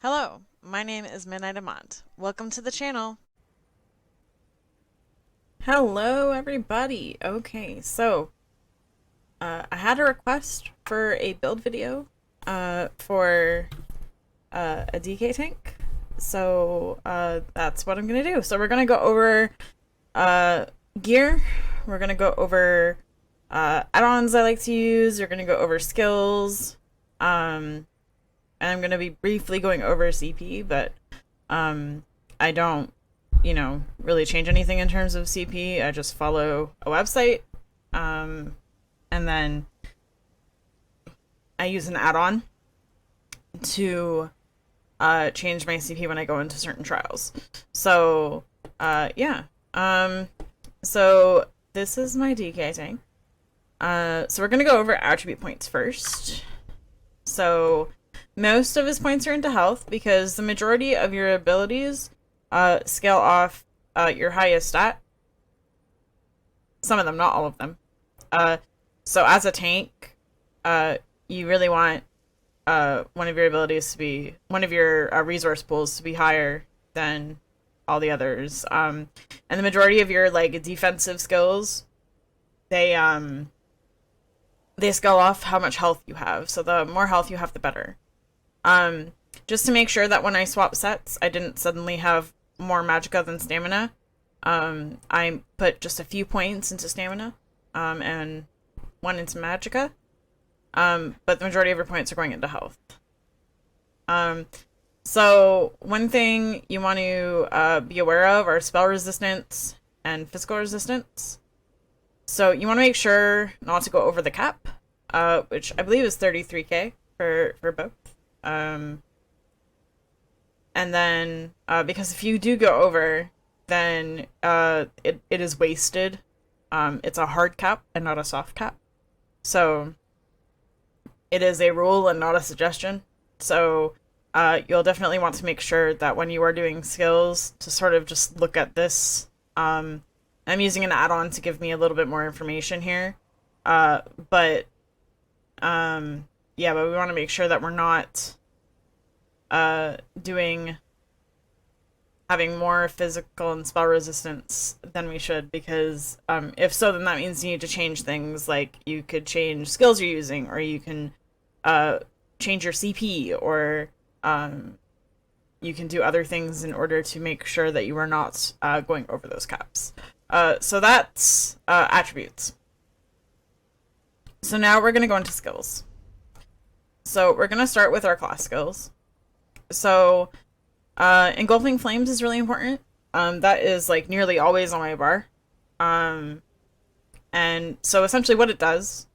Hello, my name is Midnight Amont. Welcome to the channel. Hello, everybody. Okay, so I had a request for a build video for a DK tank. So that's what I'm gonna do. So we're gonna go over uh, gear. We're gonna go over add-ons I like to use. We're gonna go over skills. And I'm gonna be briefly going over CP, but I don't really change anything in terms of CP. I just follow a website, and then I use an add-on to change my CP when I go into certain trials. So, yeah. So this is my DK tank. So we're gonna go over attribute points first. So most of his points are into health because the majority of your abilities scale off your highest stat. Some of them, not all of them. So as a tank, you really want one of your abilities to be one of your resource pools to be higher than all the others. And the majority of your like defensive skills, they scale off how much health you have. So the more health you have, the better. Just to make sure that when I swap sets, I didn't suddenly have more magicka than stamina. I put just a few points into stamina, and one into magicka. But the majority of your points are going into health. So one thing you want to be aware of are spell resistance and physical resistance. So you want to make sure not to go over the cap, which I believe is 33k for both. And then because if you do go over, then it is wasted. It's a hard cap and not a soft cap. So it is a rule and not a suggestion. So you'll definitely want to make sure that when you are doing skills to sort of just look at this. I'm using an add-on to give me a little bit more information here. But yeah, but we want to make sure that we're not having more physical and spell resistance than we should, because if so, then that means you need to change things. Like you could change skills you're using, or you can change your CP, or you can do other things in order to make sure that you are not going over those caps. So that's attributes. So now we're going to go into skills. So we're going to start with our class skills. So engulfing flames is really important. That is like nearly always on my bar. And so essentially what it does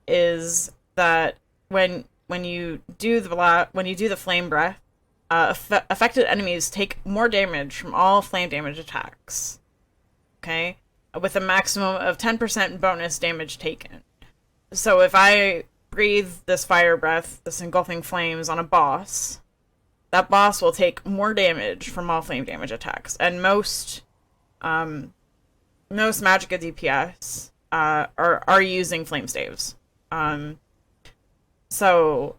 is that when you do the flame breath, affected enemies take more damage from all flame damage attacks. Okay? With a maximum of 10% bonus damage taken. So if I breathe this fire breath, this engulfing flames on a boss, that boss will take more damage from all flame damage attacks. And most magicka DPS are using flame staves. So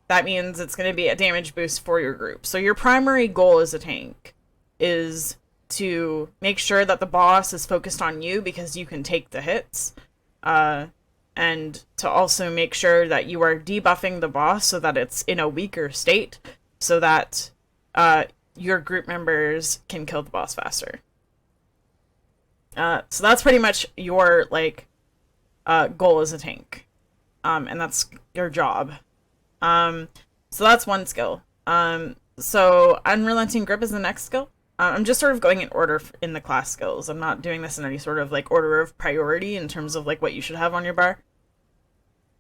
that means it's going to be a damage boost for your group. So your primary goal as a tank is to make sure that the boss is focused on you because you can take the hits, and to also make sure that you are debuffing the boss so that it's in a weaker state, so that your group members can kill the boss faster. So that's pretty much your goal as a tank, and that's your job. So that's one skill. So unrelenting grip is the next skill. I'm just sort of going in order in the class skills. I'm not doing this in any sort of like order of priority in terms of like what you should have on your bar.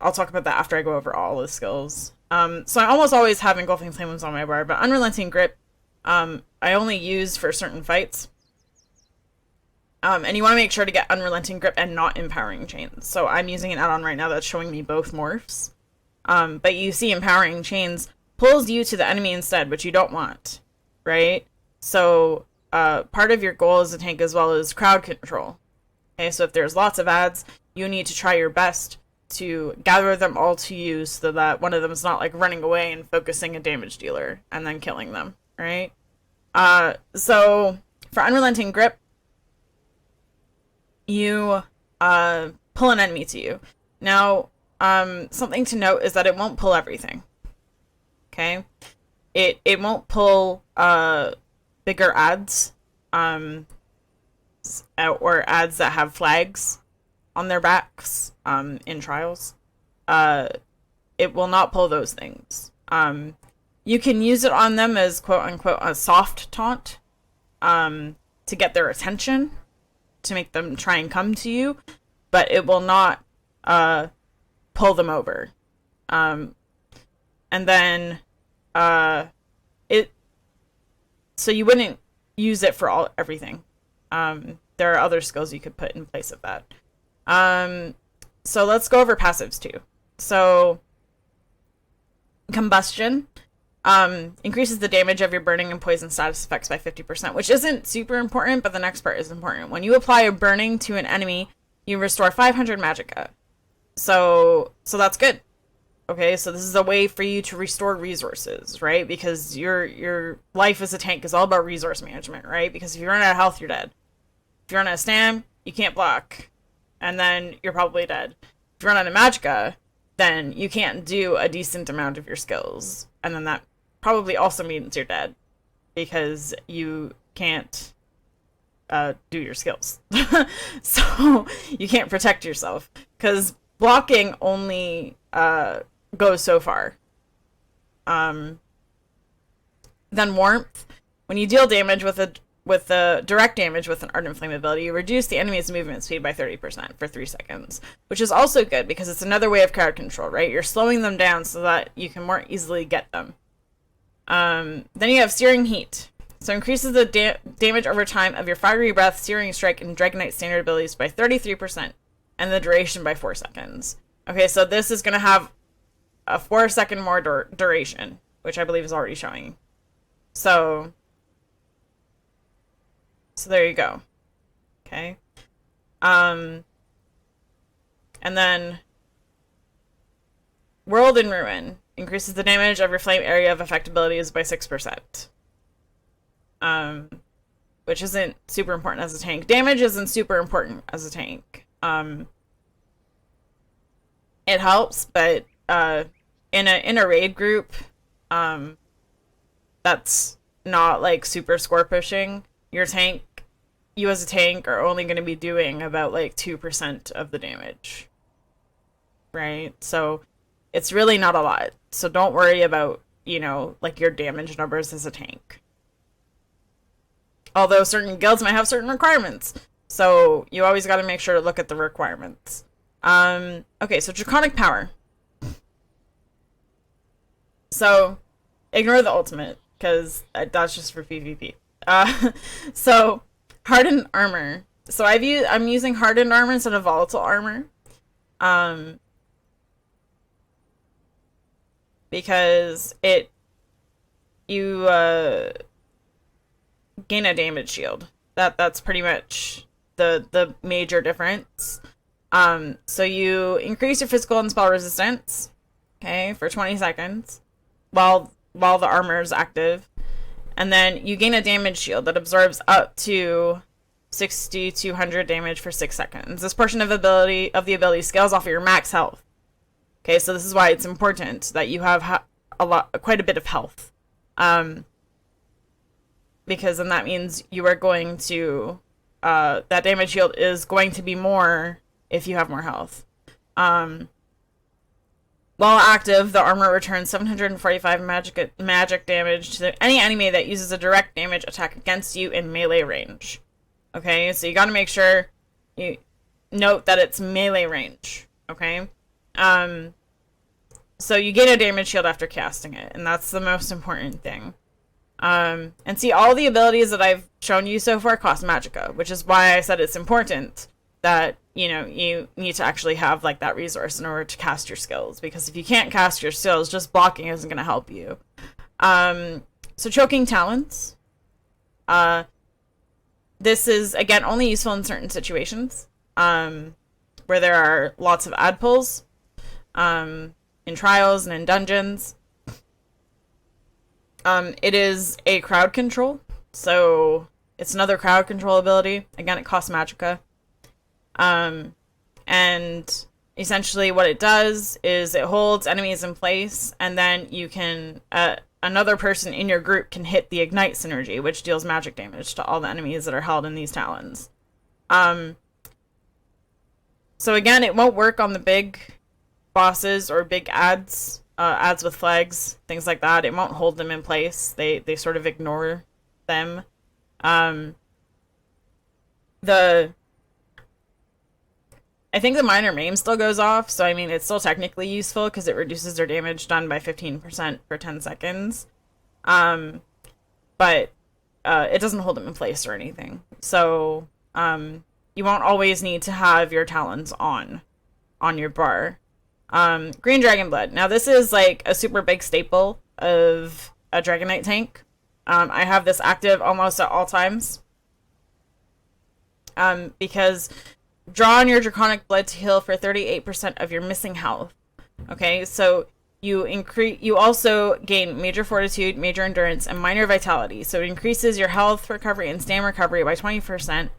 I'll talk about that after I go over all the skills. So I almost always have engulfing flames on my bar, but unrelenting grip, I only use for certain fights. And you want to make sure to get unrelenting grip and not empowering chains. So I'm using an add-on right now that's showing me both morphs. But you see empowering chains pulls you to the enemy instead, which you don't want, right? So part of your goal as a tank as well is crowd control. Okay, so if there's lots of ads, you need to try your best to gather them all to you so that one of them is not like running away and focusing a damage dealer and then killing them, right? So for Unrelenting Grip, you pull an enemy to you. Now, something to note is that it won't pull everything. Okay? It won't pull bigger adds, or adds that have flags on their backs in trials. It will not pull those things. You can use it on them as quote-unquote a soft taunt to get their attention, to make them try and come to you, but it will not pull them over. And then so you wouldn't use it for everything. There are other skills you could put in place of that. So let's go over passives too. So Combustion increases the damage of your burning and poison status effects by 50%, which isn't super important, but the next part is important. When you apply a burning to an enemy, you restore 500 magicka. So that's good. Okay, so this is a way for you to restore resources, right? Because your life as a tank is all about resource management, right? Because if you run out of health, you're dead. If you run out of stam, you can't block. And then you're probably dead. If you run out of magicka, then you can't do a decent amount of your skills. And then that probably also means you're dead. Because you can't do your skills. So you can't protect yourself. Because blocking only goes so far. Then Warmth. When you deal damage with a direct damage with an Ardent Flame ability, you reduce the enemy's movement speed by 30% for 3 seconds, which is also good because it's another way of crowd control, right? You're slowing them down so that you can more easily get them. Then you have Searing Heat. So increases the damage over time of your Fiery Breath, Searing Strike, and Dragonknight standard abilities by 33%, and the duration by 4 seconds. Okay, so this is going to have a 4-second more duration, which I believe is already showing. So there you go. Okay. And then World in Ruin increases the damage of your flame area of effect abilities by 6%. Which isn't super important as a tank. Damage isn't super important as a tank. It helps, but in a raid group, that's not like super score pushing. You as a tank are only going to be doing about like 2% of the damage, right? So it's really not a lot. So don't worry about, like your damage numbers as a tank. Although certain guilds might have certain requirements, so you always got to make sure to look at the requirements. Okay, so Draconic Power. So ignore the ultimate because that's just for PvP. So Hardened Armor. So I'm using Hardened Armor instead of Volatile Armor. Because you gain a damage shield. That's pretty much the major difference. So you increase your physical and spell resistance, okay, for 20 seconds while the armor is active. And then you gain a damage shield that absorbs up to 6,200 damage for 6 seconds. This portion of the ability scales off of your max health. Okay, so this is why it's important that you have quite a bit of health. Because then that means you are going to that damage shield is going to be more if you have more health. While active, the armor returns 745 magic damage to any enemy that uses a direct damage attack against you in melee range. Okay, so you gotta make sure you note that it's melee range. Okay? So you gain a damage shield after casting it, and that's the most important thing. And see, all the abilities that I've shown you so far cost magicka, which is why I said it's important that, you need to actually have, like, that resource in order to cast your skills. Because if you can't cast your skills, just blocking isn't going to help you. So Choking Talons. This is, again, only useful in certain situations. Where there are lots of ad pulls. in trials and in dungeons. It is a crowd control, so it's another crowd control ability. Again, it costs magicka. And essentially what it does is it holds enemies in place, and then you can, another person in your group can hit the ignite synergy, which deals magic damage to all the enemies that are held in these talons. So again, it won't work on the big bosses or big adds with flags, things like that. It won't hold them in place. They sort of ignore them. I think the minor maim still goes off, so I mean it's still technically useful because it reduces their damage done by 15% for 10 seconds. But it doesn't hold them in place or anything. So you won't always need to have your talons on your bar. Green Dragon Blood. Now this is like a super big staple of a Dragonknight tank. I have this active almost at all times. Because draw on your Draconic Blood to heal for 38% of your missing health. Okay, so you also gain major fortitude, major endurance, and minor vitality. So it increases your health recovery and stamina recovery by 20%,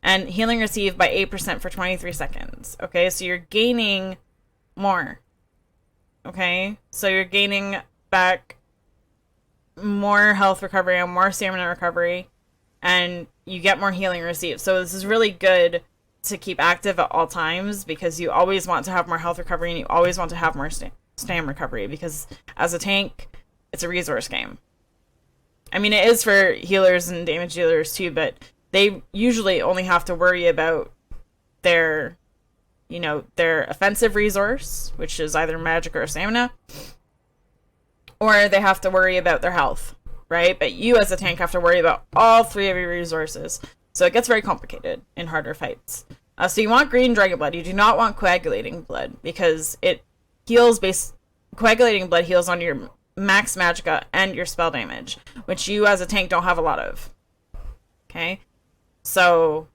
and healing received by 8% for 23 seconds. Okay, so you're gaining more. Okay, so you're gaining back more health recovery and more stamina recovery, and you get more healing received. So this is really good to keep active at all times because you always want to have more health recovery and you always want to have more stam recovery because as a tank, it's a resource game. I mean, it is for healers and damage dealers too, but they usually only have to worry about their offensive resource, which is either magic or stamina, or they have to worry about their health, right? But you as a tank have to worry about all three of your resources. So it gets very complicated in harder fights. So you want Green Dragon Blood. You do not want Coagulating Blood because it heals Coagulating Blood heals on your max magicka and your spell damage, which you as a tank don't have a lot of. Okay? So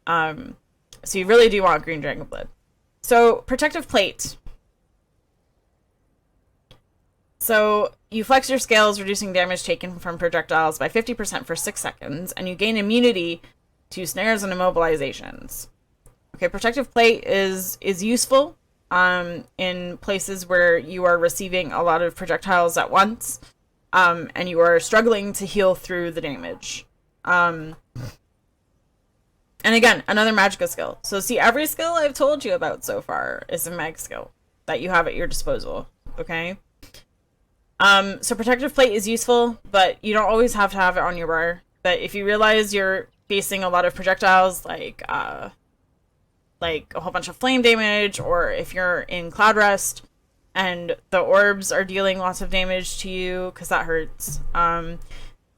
you really do want Green Dragon Blood. So, Protective Plate. So, you flex your scales, reducing damage taken from projectiles by 50% for 6 seconds, and you gain immunity to snares and immobilizations. Okay, Protective Plate is useful in places where you are receiving a lot of projectiles at once, and you are struggling to heal through the damage. And again, another magicka skill. So see, every skill I've told you about so far is a mag skill that you have at your disposal, okay? So Protective Plate is useful, but you don't always have to have it on your bar. But if you realize you're facing a lot of projectiles, like a whole bunch of flame damage, or if you're in Cloud Rest and the orbs are dealing lots of damage to you, because that hurts,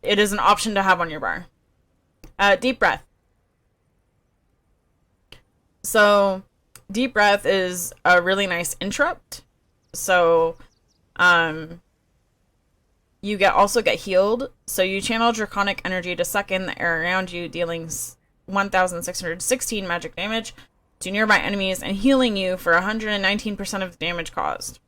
it is an option to have on your bar. Deep Breath. So, Deep Breath is a really nice interrupt. So, you also get healed. So you channel Draconic energy to suck in the air around you, dealing 1,616 magic damage to nearby enemies and healing you for 119% of the damage caused.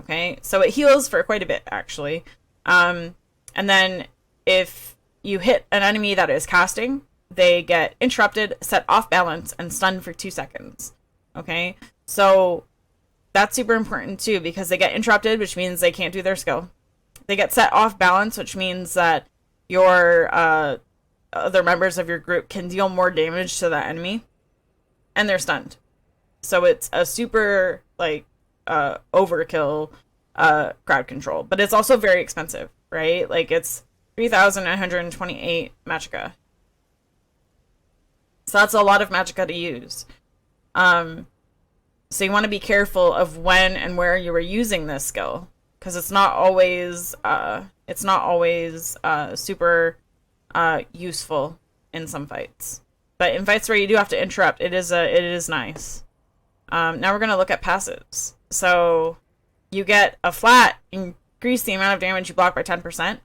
Okay, so it heals for quite a bit, actually. And then if you hit an enemy that is casting, they get interrupted, set off balance, and stunned for 2 seconds. Okay? So that's super important too, because they get interrupted, which means they can't do their skill. They get set off balance, which means that your other members of your group can deal more damage to that enemy. And they're stunned. So it's a super, overkill crowd control. But it's also very expensive, right? Like, it's 3,928 magicka. So that's a lot of magicka to use. So you want to be careful of when and where you are using this skill, because it's not always super useful in some fights. But in fights where you do have to interrupt, it is nice. Now we're gonna look at passives. So you get a flat increase the amount of damage you block by 10%.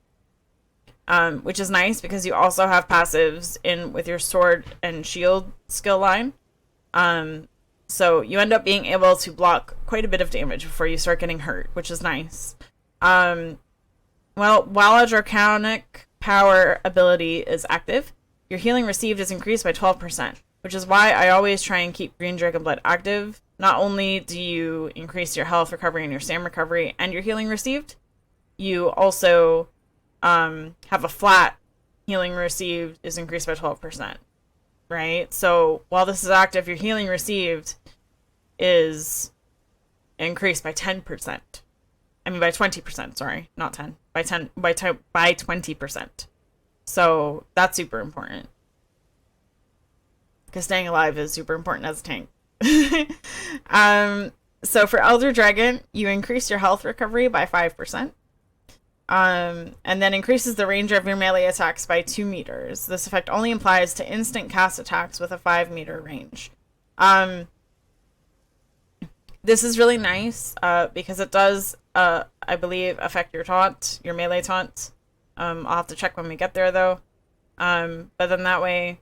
Which is nice because you also have passives in with your sword and shield skill line. So you end up being able to block quite a bit of damage before you start getting hurt, which is nice. Well, while a Draconic power ability is active, your healing received is increased by 12%, which is why I always try and keep Green Dragon Blood active. Not only do you increase your health recovery and your stam recovery and your healing received, you also have a flat healing received is increased by 12%, right? So while this is active, your healing received is increased by 10%. I mean by 20%, sorry, not 10. By 20%. So that's super important. Because staying alive is super important as a tank. So for Elder Dragon, you increase your health recovery by 5%. And then increases the range of your melee attacks by 2 meters. This effect only applies to instant cast attacks with a 5-meter range. This is really nice because it does, I believe, affect your taunt, your melee taunt. I'll have to check when we get there, though. But then that way,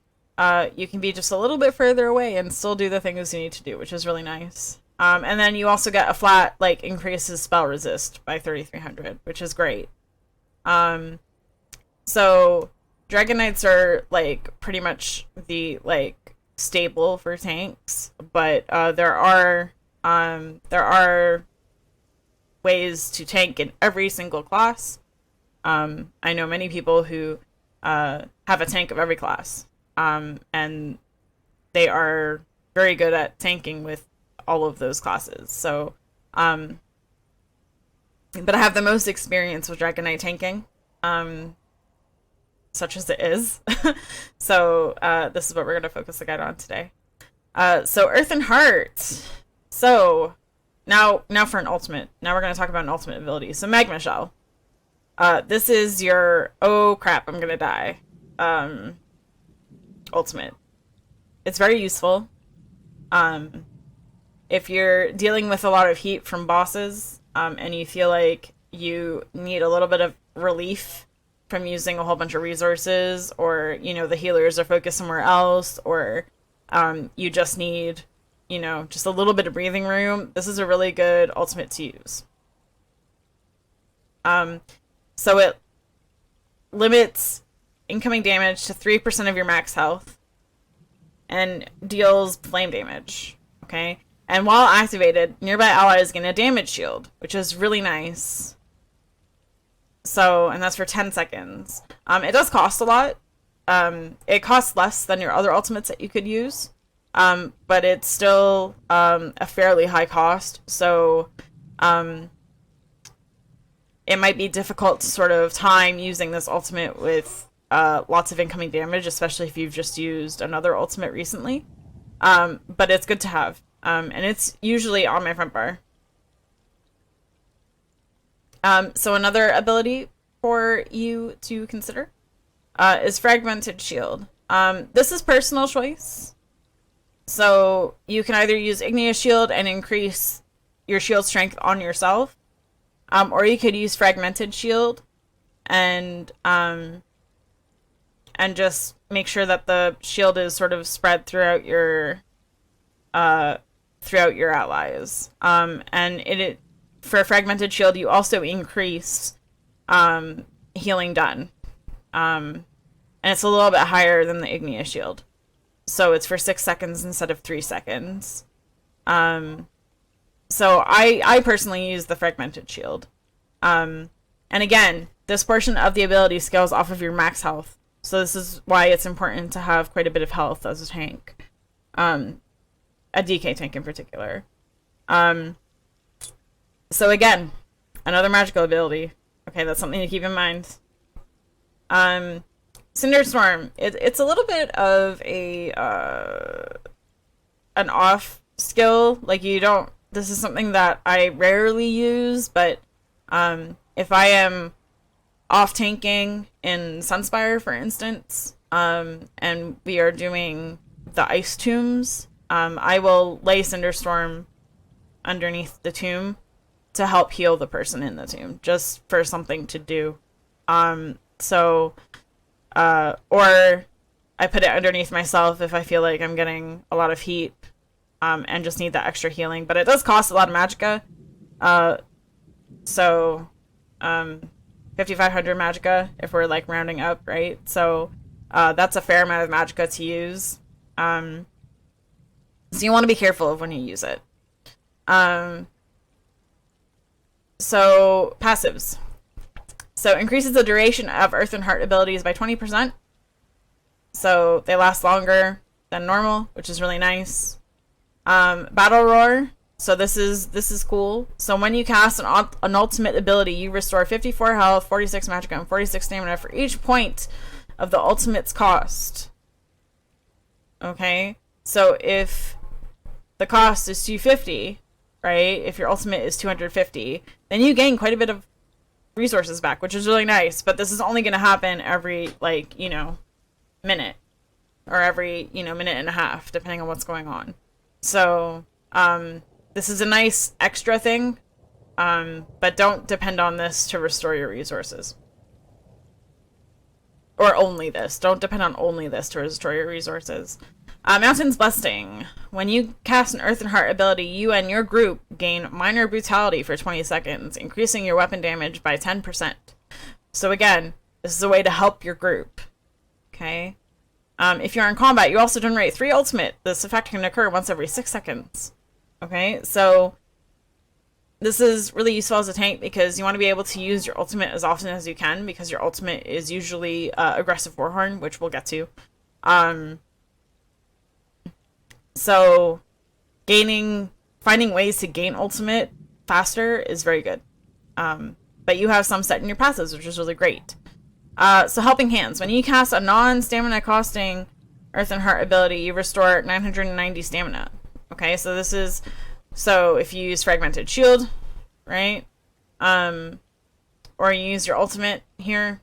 you can be just a little bit further away and still do the things you need to do, which is really nice. And then you also get a flat, like, increases spell resist by 3,300, which is great. So Dragonknights are, like, pretty much the, like, staple for tanks, but there are ways to tank in every single class. I know many people who have a tank of every class, and they are very good at tanking with all of those classes. So, but I have the most experience with Dragonknight tanking, such as it is. So this is what we're going to focus the guide on today. So Earth and Heart. So now for an ultimate. Now we're going to talk about an ultimate ability. So Magma Shell. This is your, oh crap, I'm going to die, ultimate. It's very useful. If you're dealing with a lot of heat from bosses, and you feel like you need a little bit of relief from using a whole bunch of resources, or, you know, the healers are focused somewhere else, or you just need, you know, just a little bit of breathing room, this is a really good ultimate to use. So it limits incoming damage to 3% of your max health and deals flame damage, okay? And while activated, nearby allies gain a damage shield, which is really nice. So, and that's for 10 seconds. It does cost a lot. It costs less than your other ultimates that you could use, but it's still a fairly high cost. So, it might be difficult to sort of time using this ultimate with lots of incoming damage, especially if you've just used another ultimate recently. But it's good to have. And it's usually on my front bar. So another ability for you to consider is Fragmented Shield. This is personal choice. So you can either use Igneous Shield and increase your shield strength on yourself, or you could use Fragmented Shield and just make sure that the shield is sort of spread throughout your allies. And for Fragmented Shield, you also increase healing done. And it's a little bit higher than the Igneous Shield. So it's for 6 seconds instead of 3 seconds. So I personally use the Fragmented Shield. And again, this portion of the ability scales off of your max health. So this is why it's important to have quite a bit of health as a tank. A DK tank in particular. So again, another magical ability. Okay, that's something to keep in mind. Cinderstorm. It's a little bit of an off skill. Like, you don't... This is something that I rarely use, but if I am off tanking in Sunspire, for instance, and we are doing the ice tombs, I will lay Cinderstorm underneath the tomb to help heal the person in the tomb, just for something to do. Or I put it underneath myself if I feel like I'm getting a lot of heat and just need that extra healing. But it does cost a lot of magicka. So 5,500 magicka if we're like rounding up, right? So that's a fair amount of magicka to use. So you want to be careful of when you use it. So passives. So increases the duration of Earth and Heart abilities by 20%. So they last longer than normal, which is really nice. Battle Roar. So this is cool. So when you cast an ultimate ability, you restore 54 health, 46 magicka, and 46 stamina for each point of the ultimate's cost. Okay? So if the cost is 250, right? If your ultimate is 250, then you gain quite a bit of resources back, which is really nice. But this is only going to happen every, like, minute. Or every, minute and a half, depending on what's going on. So, this is a nice extra thing. But don't depend on this to restore your resources. Or only this. Don't depend on only this to restore your resources. Mountain's Blessing. When you cast an Earth and Heart ability, you and your group gain minor brutality for 20 seconds, increasing your weapon damage by 10%. So again, this is a way to help your group. Okay? If you're in combat, you also generate 3 ultimate. This effect can occur once every 6 seconds. Okay? So this is really useful as a tank because you want to be able to use your ultimate as often as you can, because your ultimate is usually aggressive Warhorn, which we'll get to. So finding ways to gain ultimate faster is very good. But you have some set in your passives, which is really great. So Helping Hands. When you cast a non-stamina costing Earth and Heart ability, you restore 990 stamina. Okay, so if you use Fragmented Shield, right? Or you use your ultimate here,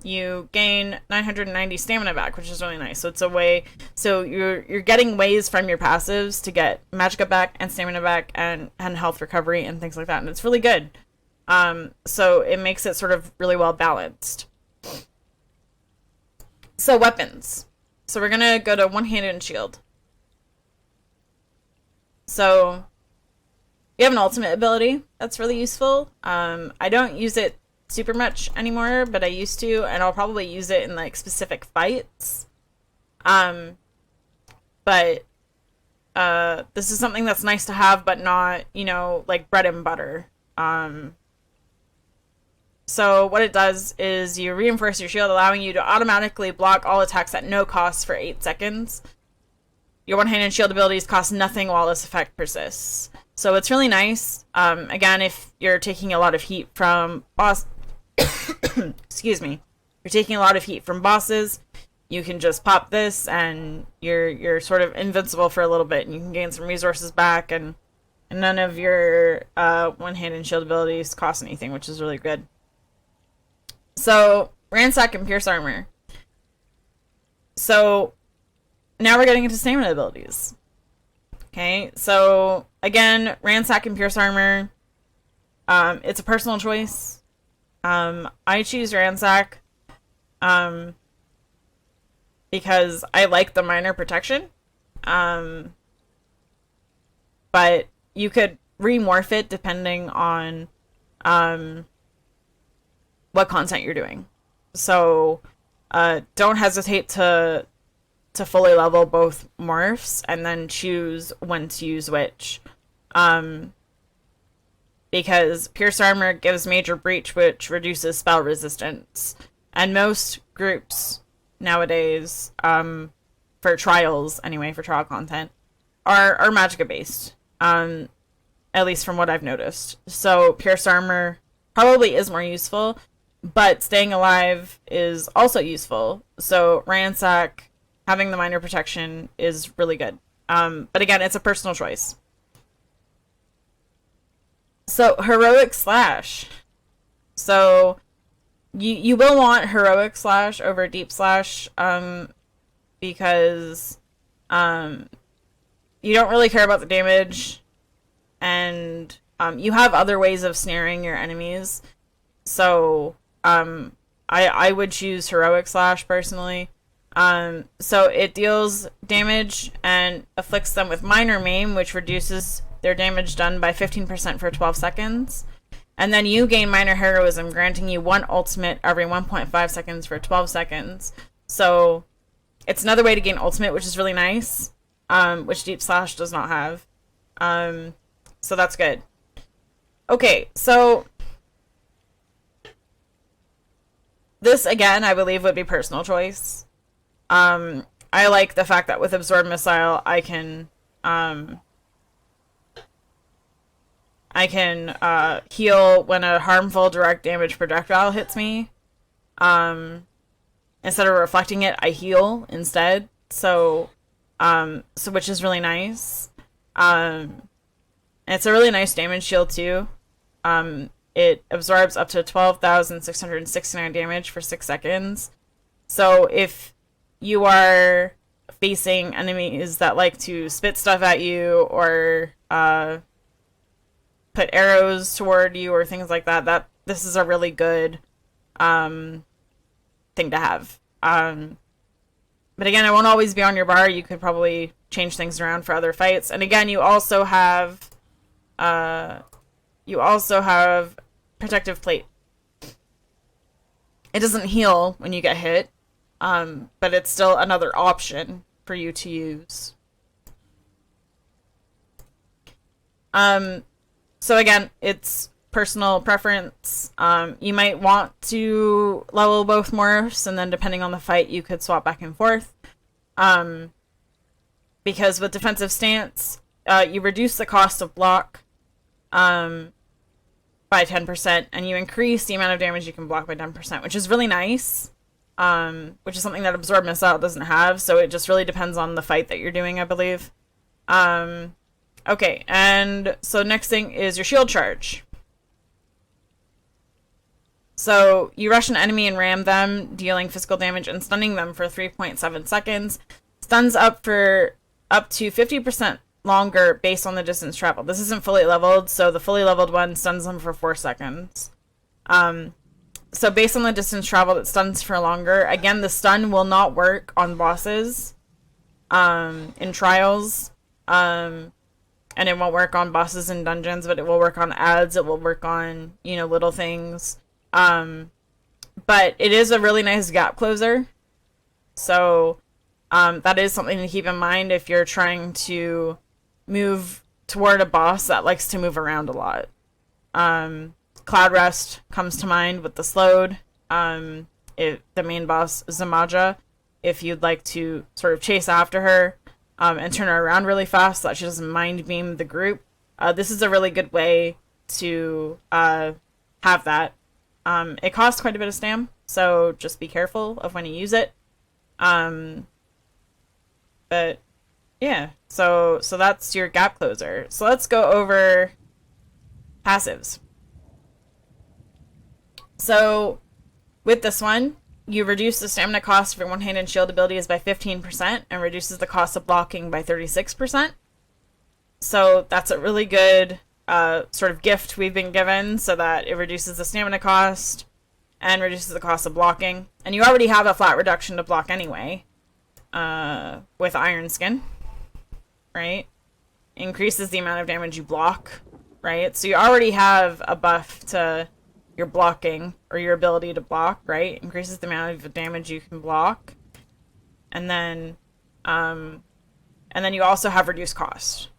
you gain 990 stamina back, which is really nice. So it's a way, so you're getting ways from your passives to get magicka back and stamina back and health recovery and things like that, and it's really good. So it makes it sort of really well balanced. So weapons. So we're gonna go to one-handed shield. So you have an ultimate ability that's really useful. I don't use it super much anymore, but I used to, and I'll probably use it in like specific fights. But this is something that's nice to have, but not, like bread and butter. So what it does is you reinforce your shield, allowing you to automatically block all attacks at no cost for 8 seconds. Your one-handed shield abilities cost nothing while this effect persists. So it's really nice. Again, if you're taking a lot of heat from excuse me, you're taking a lot of heat from bosses, you can just pop this and you're sort of invincible for a little bit, and you can gain some resources back, and none of your one-handed shield abilities cost anything, which is really good. So Ransack and Pierce Armor. So now we're getting into stamina abilities. Okay, so again, Ransack and Pierce Armor, it's a personal choice. I choose Ransack because I like the minor protection. But you could remorph it depending on what content you're doing. So don't hesitate to fully level both morphs and then choose when to use which. Because Pierce Armor gives Major Breach, which reduces spell resistance. And most groups nowadays, for trials anyway, for trial content, are magicka based. At least from what I've noticed. So Pierce Armor probably is more useful, but Staying Alive is also useful. So Ransack, having the minor protection, is really good. But again, it's a personal choice. So Heroic Slash. So you will want Heroic Slash over Deep Slash, because you don't really care about the damage, and you have other ways of snaring your enemies. So I would choose Heroic Slash personally. So it deals damage and afflicts them with minor maim, which reduces their damage done by 15% for 12 seconds. And then you gain minor heroism, granting you one ultimate every 1.5 seconds for 12 seconds. So it's another way to gain ultimate, which is really nice, which Deep Slash does not have. So that's good. Okay, so this, again, I believe would be personal choice. I like the fact that with Absorb Missile, I can heal when a harmful direct damage projectile hits me. Instead of reflecting it, I heal instead. So which is really nice. And it's a really nice damage shield too. It absorbs up to 12,669 damage for 6 seconds. So if you are facing enemies that like to spit stuff at you or put arrows toward you or things like that, this is a really good thing to have. But again, it won't always be on your bar. You could probably change things around for other fights. And again, you also have protective plate. It doesn't heal when you get hit, but it's still another option for you to use. So again, it's personal preference. You might want to level both morphs, and then depending on the fight, you could swap back and forth. Because with defensive stance, you reduce the cost of block by 10%, and you increase the amount of damage you can block by 10%, which is really nice. Which is something that Absorb Missile doesn't have, so it just really depends on the fight that you're doing, I believe. Okay, and so next thing is your shield charge. So you rush an enemy and ram them, dealing physical damage and stunning them for 3.7 seconds. Stuns up to 50% longer based on the distance traveled. This isn't fully leveled, so the fully leveled one stuns them for 4 seconds. So based on the distance traveled, it stuns for longer. Again, the stun will not work on bosses in trials. And it won't work on bosses in dungeons, but it will work on ads. It will work on, little things. But it is a really nice gap closer. So that is something to keep in mind if you're trying to move toward a boss that likes to move around a lot. Cloud Rest comes to mind with the slowed. The main boss, Zamaja, if you'd like to sort of chase after her and turn her around really fast so that she doesn't mind beam the group. This is a really good way to have that. It costs quite a bit of stam, so just be careful of when you use it. But yeah, so that's your gap closer. So let's go over passives. So with this one, you reduce the stamina cost for one-handed shield abilities by 15% and reduces the cost of blocking by 36%. So that's a really good sort of gift we've been given, so that it reduces the stamina cost and reduces the cost of blocking. And you already have a flat reduction to block anyway with Iron Skin, right? Increases the amount of damage you block, right? So you already have a buff to your blocking or your ability to block, right? Increases the amount of damage you can block. And then you also have reduced cost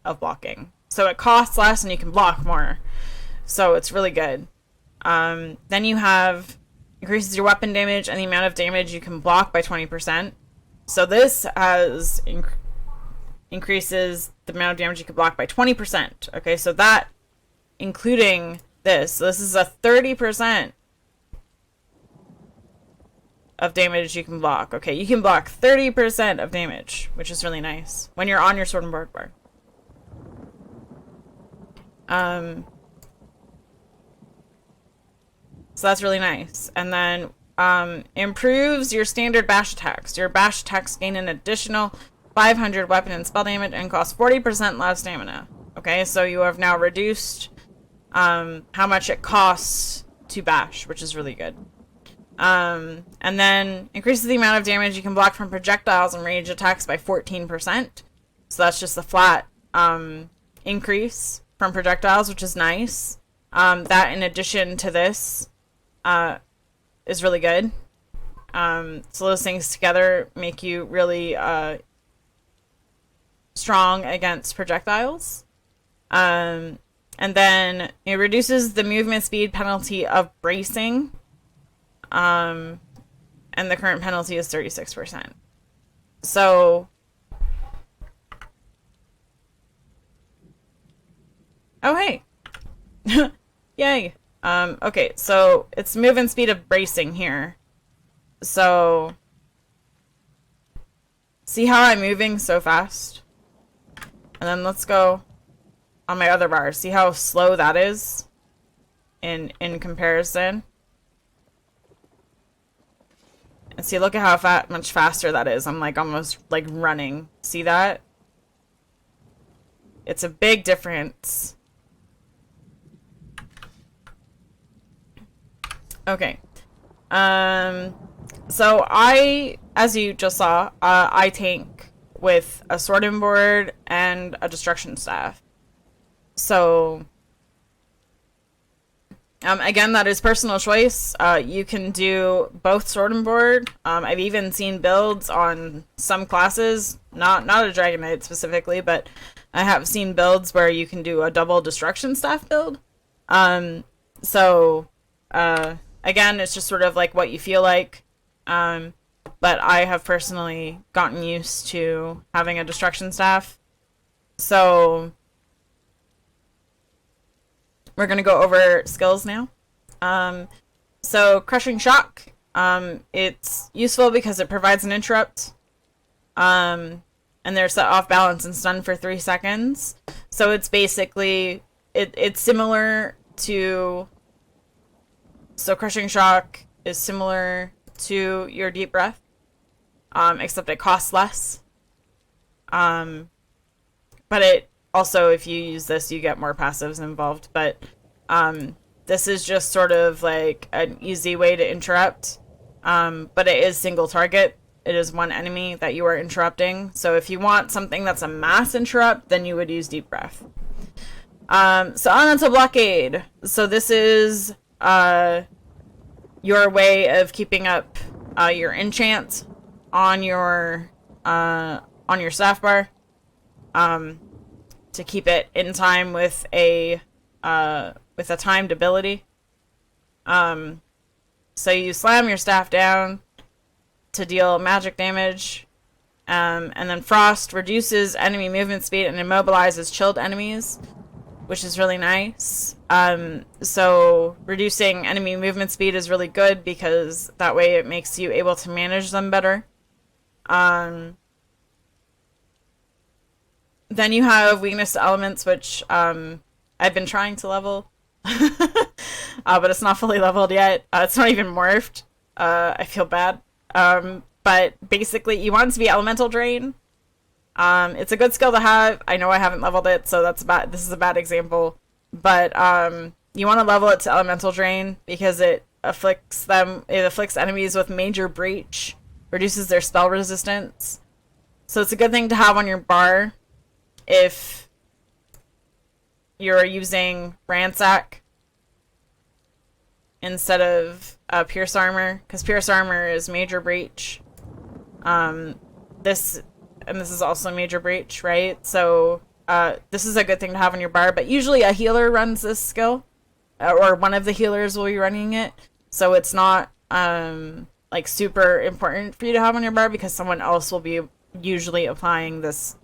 of blocking. So it costs less and you can block more. So it's really good. Then you have increases your weapon damage and the amount of damage you can block by 20%. So this has increases the amount of damage you can block by 20%. Okay, so that including this. So this is a 30% of damage you can block. Okay, you can block 30% of damage, which is really nice when you're on your sword and board bar. So that's really nice. And then improves your standard bash attacks. Your bash attacks gain an additional 500 weapon and spell damage and cost 40% less stamina. Okay, so you have now reduced how much it costs to bash, which is really good. And then increases the amount of damage you can block from projectiles and ranged attacks by 14%. So that's just a flat increase from projectiles, which is nice. That in addition to this is really good. So those things together make you really strong against projectiles. And then it reduces the movement speed penalty of bracing. And the current penalty is 36%. So, oh hey, yay. Okay, so it's movement speed of bracing here. So, see how I'm moving so fast? And then let's go on my other bar. See how slow that is in comparison? And see, look at how much faster that is. I'm like almost like running. See that? It's a big difference. Okay. So as you just saw, I tank with a sorting board and a destruction staff. So, again, that is personal choice. You can do both sword and board. I've even seen builds on some classes, not a Dragonknight specifically, but I have seen builds where you can do a double destruction staff build. So, again, it's just sort of like what you feel like. But I have personally gotten used to having a destruction staff. So we're going to go over skills now. So Crushing Shock, it's useful because it provides an interrupt. And they're set off balance and stunned for 3 seconds. So it's basically, it's similar to, so Crushing Shock is similar to your Deep Breath, except it costs less. But it also, if you use this, you get more passives involved. But this is just sort of like an easy way to interrupt. But it is single target. It is one enemy that you are interrupting. So if you want something that's a mass interrupt, then you would use Deep Breath. So Elemental Blockade. So this is your way of keeping up your enchant on your staff bar, to keep it in time with a timed ability. So you slam your staff down to deal magic damage, and then Frost reduces enemy movement speed and immobilizes chilled enemies, which is really nice. So reducing enemy movement speed is really good because that way it makes you able to manage them better. Then you have weakness to elements, which I've been trying to level, but it's not fully leveled yet. It's not even morphed. I feel bad. But basically, you want it to be Elemental Drain. It's a good skill to have. I know I haven't leveled it, so this is a bad example. But you want to level it to Elemental Drain because it afflicts enemies with Major Breach, reduces their spell resistance. So it's a good thing to have on your bar if you're using Ransack instead of Pierce Armor, because Pierce Armor is Major Breach. This is also Major Breach, right? So this is a good thing to have on your bar, but usually a healer runs this skill, or one of the healers will be running it, so it's not like super important for you to have on your bar because someone else will be usually applying this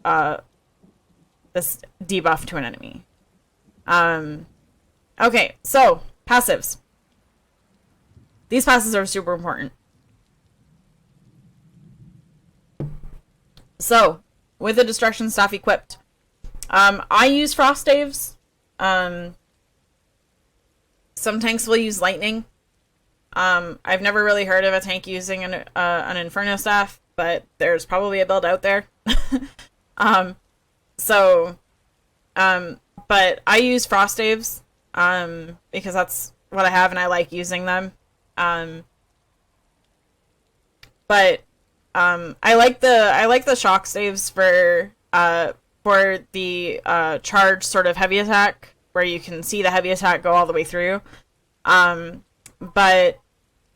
this debuff to an enemy. Okay, so passives. These passives are super important. So, with the Destruction Staff equipped, I use Frost Staves. Some tanks will use Lightning. I've never really heard of a tank using an Inferno Staff, but there's probably a build out there. But I use Frost Staves, because that's what I have and I like using them. But I like the shock saves for the charge sort of heavy attack, where you can see the heavy attack go all the way through. But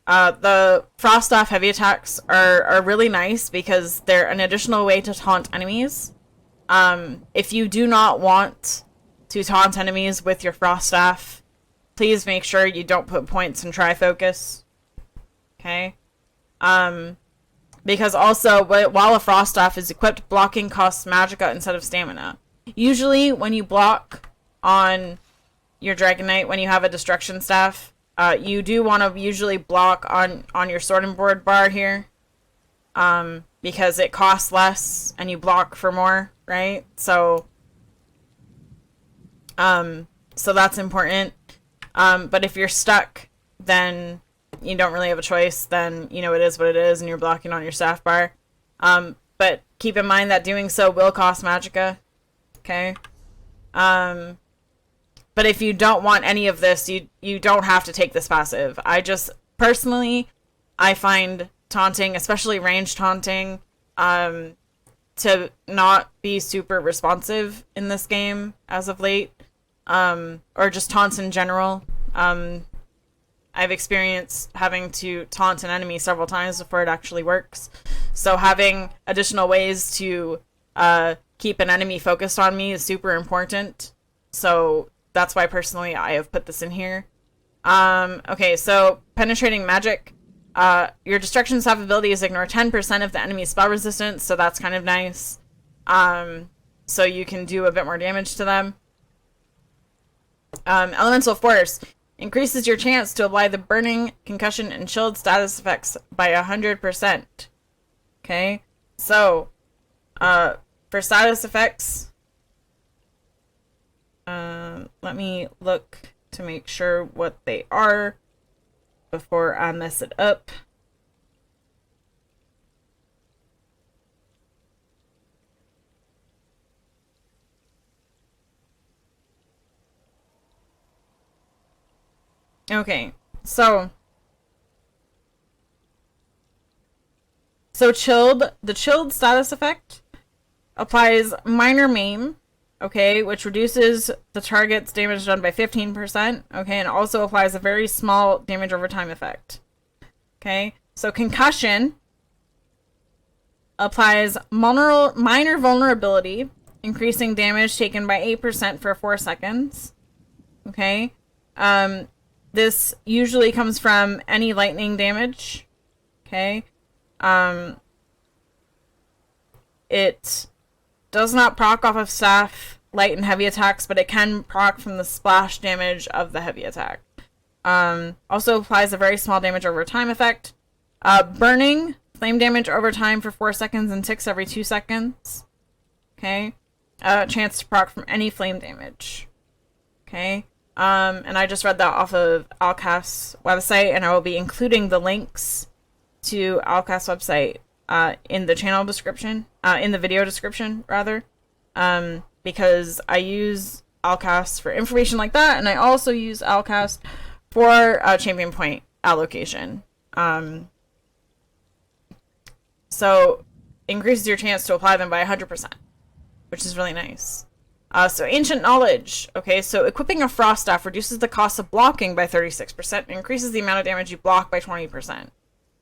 the frost off heavy attacks are really nice because they're an additional way to taunt enemies. If you do not want to taunt enemies with your frost staff, please make sure you don't put points in Tri-Focus. Okay? Because also, while a frost staff is equipped, blocking costs magicka instead of stamina. Usually, when you block on your Dragonknight, when you have a destruction staff, you do want to usually block on your sword and board bar here. Because it costs less and you block for more, right? So that's important. But if you're stuck, then you don't really have a choice. Then, you know, it is what it is and you're blocking on your staff bar. But keep in mind that doing so will cost magicka. Okay? But if you don't want any of this, you don't have to take this passive. Personally, I find taunting, especially range taunting, to not be super responsive in this game as of late, or just taunts in general. I've experienced having to taunt an enemy several times before it actually works. So having additional ways to keep an enemy focused on me is super important. So that's why personally I have put this in here. Okay, so penetrating magic. Your destruction staff ability is ignore 10% of the enemy's spell resistance, so that's kind of nice. So you can do a bit more damage to them. Elemental Force increases your chance to apply the burning, concussion, and chilled status effects by 100%. Okay, so for status effects, let me look to make sure what they are before I mess it up. Okay, so the chilled status effect applies minor maim, okay, which reduces the target's damage done by 15%, okay, and also applies a very small damage over time effect. Okay, so concussion applies minor vulnerability, increasing damage taken by 8% for 4 seconds. Okay, this usually comes from any lightning damage. Okay, it does not proc off of staff, light, and heavy attacks, but it can proc from the splash damage of the heavy attack. Also applies a very small damage over time effect. Burning, flame damage over time for 4 seconds and ticks every 2 seconds. Okay. Chance to proc from any flame damage. Okay. And I just read that off of Alcast's website, and I will be including the links to Alcast's website in the channel description, in the video description, rather. Because I use Alcast for information like that, and I also use Alcast for champion point allocation. So increases your chance to apply them by 100%, which is really nice. So ancient knowledge. Okay, so equipping a frost staff reduces the cost of blocking by 36% and increases the amount of damage you block by 20%.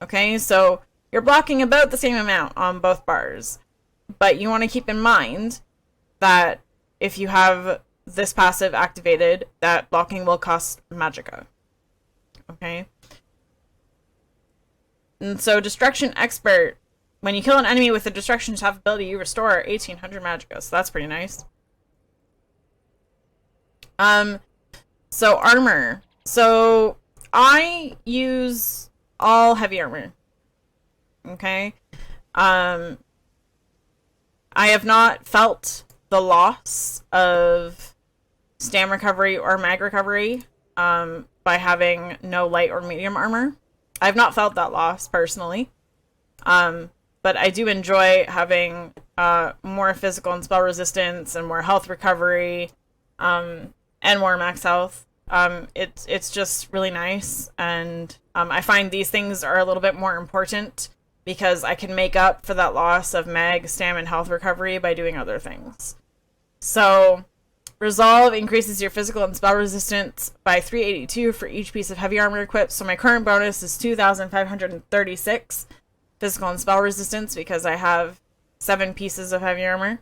Okay, so you're blocking about the same amount on both bars, but you want to keep in mind that if you have this passive activated, that blocking will cost magicka. Okay. And so Destruction Expert. When you kill an enemy with a Destruction staff ability, you restore 1800 magicka, so that's pretty nice. So armor. So I use all heavy armor. Okay. I have not felt the loss of stam recovery or mag recovery by having no light or medium armor. I've not felt that loss personally. But I do enjoy having more physical and spell resistance and more health recovery and more max health. It's just really nice, and I find these things are a little bit more important because I can make up for that loss of mag, stam, and health recovery by doing other things. So, Resolve increases your physical and spell resistance by 382 for each piece of heavy armor equipped. So my current bonus is 2,536 physical and spell resistance because I have 7 pieces of heavy armor.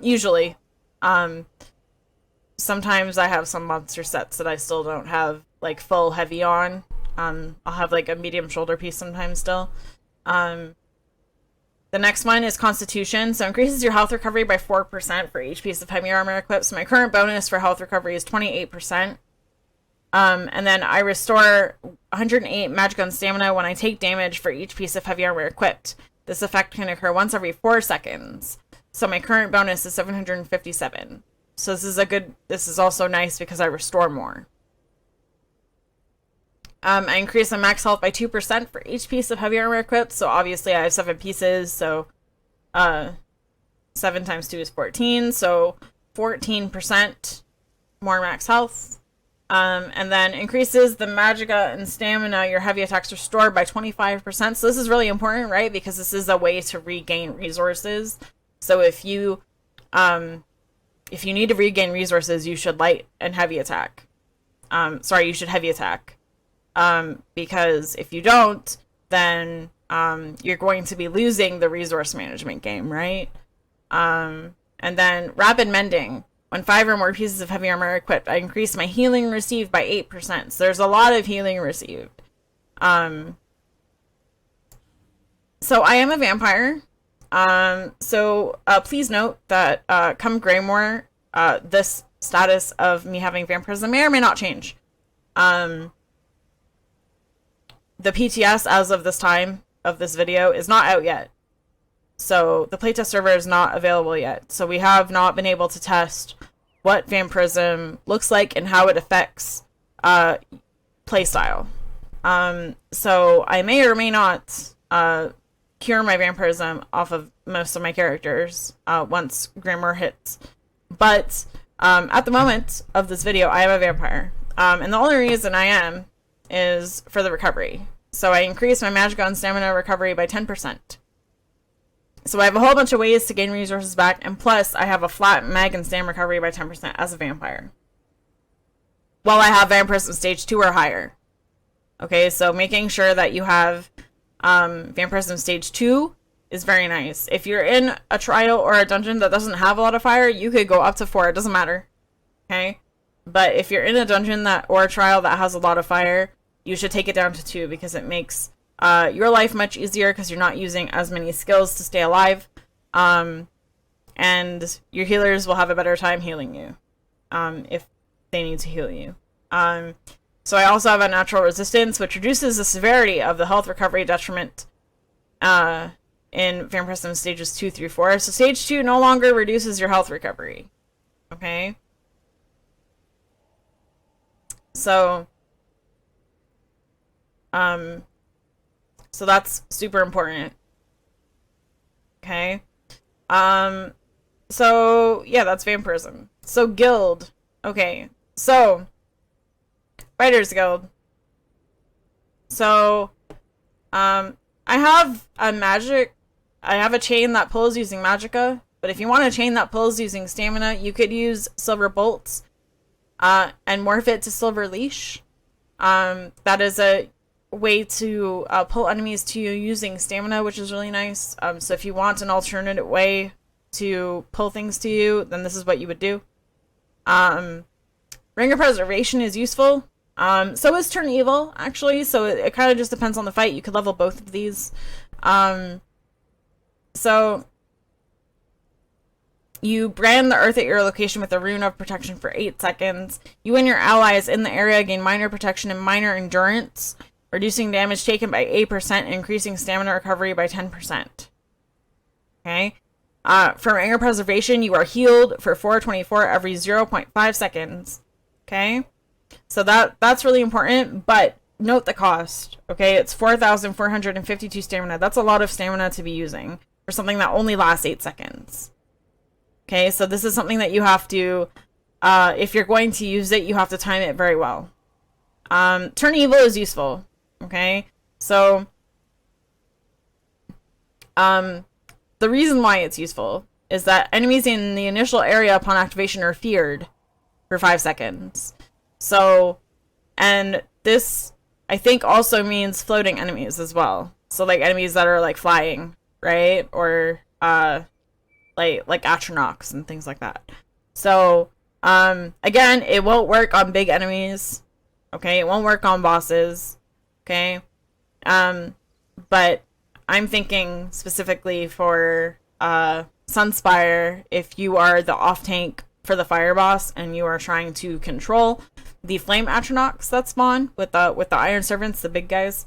Usually. Sometimes I have some monster sets that I still don't have like full heavy on. I'll have like a medium shoulder piece sometimes still. The next one is Constitution, so increases your health recovery by 4% for each piece of heavy armor equipped. So my current bonus for health recovery is 28%. And then I restore 108 magic and stamina when I take damage for each piece of heavy armor equipped. This effect can occur once every 4 seconds. So my current bonus is 757. So this is also nice because I restore more. I increase my max health by 2% for each piece of heavy armor equipped. So obviously I have 7 pieces, so 7 times 2 is 14, so 14% more max health. And then increases the magicka and stamina your heavy attacks restore by 25%. So this is really important, right? Because this is a way to regain resources. So if you need to regain resources, you should light and heavy attack. You should heavy attack. Because if you don't, then you're going to be losing the resource management game, right? And then Rapid Mending. When 5 or more pieces of heavy armor are equipped, I increase my healing received by 8%. So there's a lot of healing received. So I am a vampire. Please note that come Greymore, this status of me having vampirism may or may not change. The PTS as of this time of this video is not out yet. So the playtest server is not available yet. So we have not been able to test what vampirism looks like and how it affects playstyle. So I may or may not cure my vampirism off of most of my characters once Grammar hits. But at the moment of this video, I am a vampire. And the only reason I am is for the recovery. So I increase my magic and stamina recovery by 10%. So I have a whole bunch of ways to gain resources back, and plus I have a flat mag and stam recovery by 10% as a vampire. While I have vampirism stage 2 or higher. Okay, so making sure that you have vampirism stage 2 is very nice. If you're in a trial or a dungeon that doesn't have a lot of fire, you could go up to 4, it doesn't matter. Okay? But if you're in a dungeon or a trial that has a lot of fire, you should take it down to 2 because it makes your life much easier because you're not using as many skills to stay alive. And your healers will have a better time healing you if they need to heal you. So I also have a natural resistance, which reduces the severity of the health recovery detriment in vampirism stages 2 through 4. So stage 2 no longer reduces your health recovery. Okay? So that's super important. Okay. So yeah, that's vampirism. So guild. Okay. So Writers Guild. So I have a chain that pulls using magicka, but if you want a chain that pulls using stamina, you could use silver bolts and morph it to silver leash. That is a way to pull enemies to you using stamina, which is really nice. So if you want an alternate way to pull things to you, then this is what you would do. Ring of Preservation is useful. So is Turn Evil, actually. So it kind of just depends on the fight. You could level both of these. So you brand the earth at your location with a rune of protection for 8 seconds. You and your allies in the area gain minor protection and minor endurance, reducing damage taken by 8% and increasing stamina recovery by 10%. Okay? For Ring of Preservation, you are healed for 424 every 0.5 seconds. Okay? So that's really important, but note the cost. Okay? It's 4,452 stamina. That's a lot of stamina to be using for something that only lasts 8 seconds. Okay? So this is something that you have to, if you're going to use it, you have to time it very well. Turn Evil is useful. Okay, So, the reason why it's useful is that enemies in the initial area upon activation are feared for 5 seconds. So, and this, I think, also means floating enemies as well. So, like, enemies that are, like, flying, right? Or, like Atronachs and things like that. So, again, it won't work on big enemies. Okay? It won't work on bosses. Okay? But I'm thinking specifically for Sunspire, if you are the off tank for the fire boss and you are trying to control the flame Atronachs that spawn with the Iron Servants, the big guys,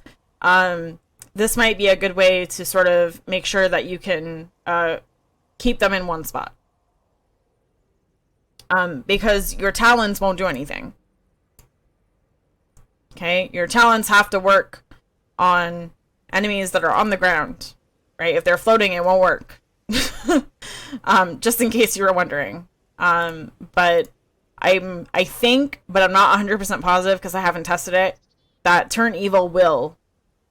this might be a good way to sort of make sure that you can keep them in one spot. Because your talons won't do anything. Okay? Your talons have to work on enemies that are on the ground, right? If they're floating, it won't work. Just in case you were wondering. But I think, but I'm not 100% positive because I haven't tested it, that Turn Evil will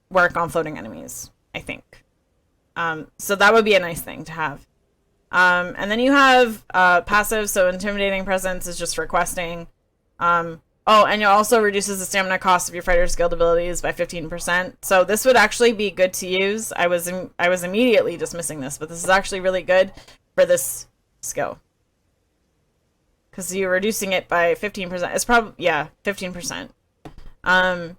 work on floating enemies, I think. So that would be a nice thing to have. And then you have passive, so Intimidating Presence is just for questing. Oh, and it also reduces the stamina cost of your fighter's skilled abilities by 15%. So this would actually be good to use. I was immediately dismissing this, but this is actually really good for this skill. Because you're reducing it by 15%. It's probably, yeah, 15%. And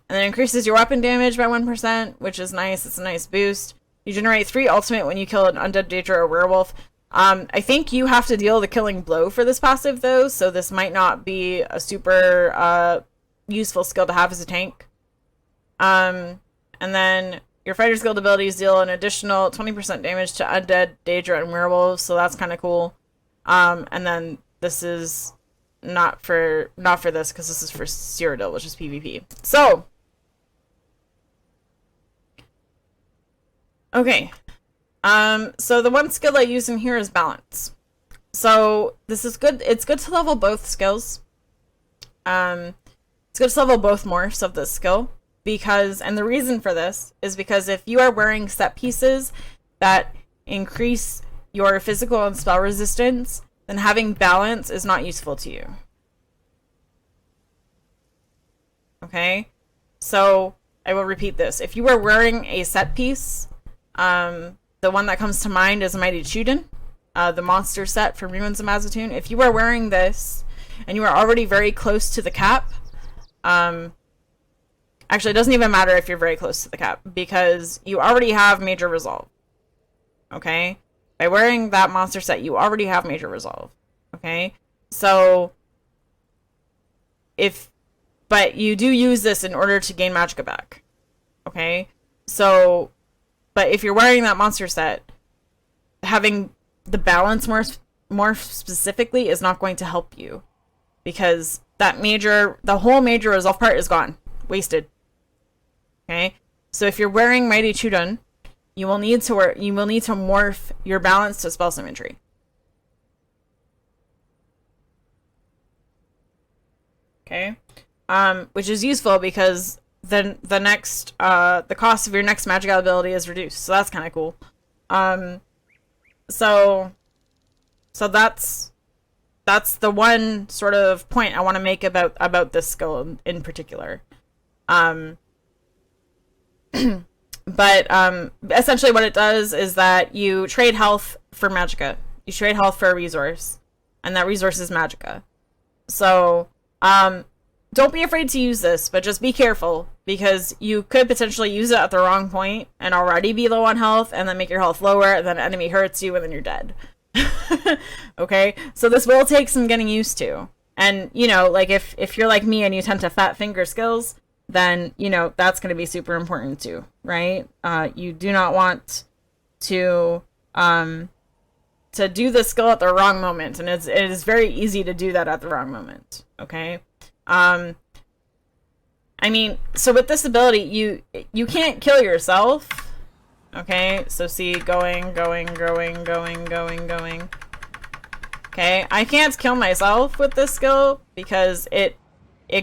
then increases your weapon damage by 1%, which is nice. It's a nice boost. You generate 3 ultimate when you kill an undead Daedra or werewolf. I think you have to deal the killing blow for this passive, though, so this might not be a super useful skill to have as a tank. And then your fighter's guild abilities deal an additional 20% damage to undead, Daedra, and werewolves, so that's kind of cool. And then this is not for this, because this is for Cyrodiil, which is PvP. So, okay. So the one skill I use in here is balance. So this is good. It's good to level both skills. It's good to level both morphs of this skill because, and the reason for this is because if you are wearing set pieces that increase your physical and spell resistance, then having balance is not useful to you. Okay? So I will repeat this. If you are wearing a set piece, the one that comes to mind is Mighty Chuden, the monster set from Ruins of Mazatoon. If you are wearing this, and you are already very close to the cap, actually it doesn't even matter if you're very close to the cap, because you already have Major Resolve. Okay? By wearing that monster set, you already have Major Resolve. Okay? So, but you do use this in order to gain Magicka back. Okay? So, but if you're wearing that monster set, having the balance more specifically is not going to help you. Because the whole Major Resolve part is gone. Wasted. Okay? So if you're wearing Mighty Chuden, you will need to morph your balance to spell symmetry. Okay? Which is useful because then the cost of your next magic ability is reduced, so that's kind of cool. So that's the one sort of point I want to make about this skill in particular. But essentially what it does is that you trade health for Magicka. You trade health for a resource, and that resource is Magicka. So don't be afraid to use this, but just be careful, because you could potentially use it at the wrong point and already be low on health, and then make your health lower, and then an enemy hurts you, and then you're dead. Okay? So this will take some getting used to. And, you know, like, if you're like me and you tend to fat finger skills, then, you know, that's going to be super important too, right? You do not want to do the skill at the wrong moment, and it is very easy to do that at the wrong moment, okay? I mean, so with this ability, you can't kill yourself. Okay, so see, going. Okay, I can't kill myself with this skill because it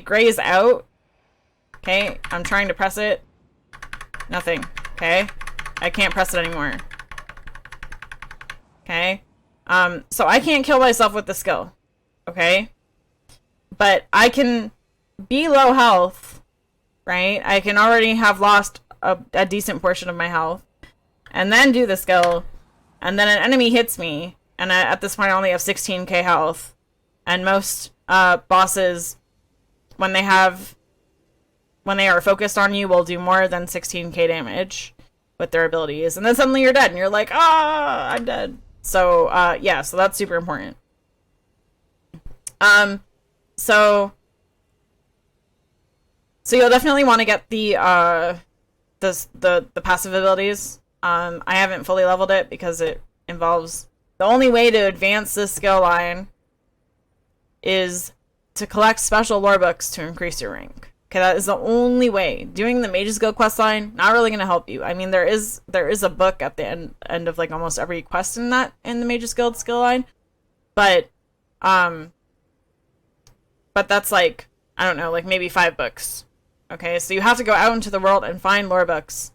grays out. Okay, I'm trying to press it. Nothing. Okay? I can't press it anymore. Okay? So I can't kill myself with the skill. Okay? But I can be low health, right? I can already have lost a decent portion of my health, and then do the skill, and then an enemy hits me, and at this point I only have 16k health, and most bosses, when they are focused on you, will do more than 16k damage with their abilities, and then suddenly you're dead, and you're like, ah, I'm dead. So, yeah, so that's super important. So you'll definitely want to get the passive abilities. I haven't fully leveled it because it involves, the only way to advance this skill line is to collect special lore books to increase your rank. Okay, that is the only way. Doing the Mage's Guild quest line, not really going to help you. I mean, there is a book at the end of like almost every quest in the Mage's Guild skill line, but that's like, I don't know, like maybe 5 books. Okay, so you have to go out into the world and find lore books.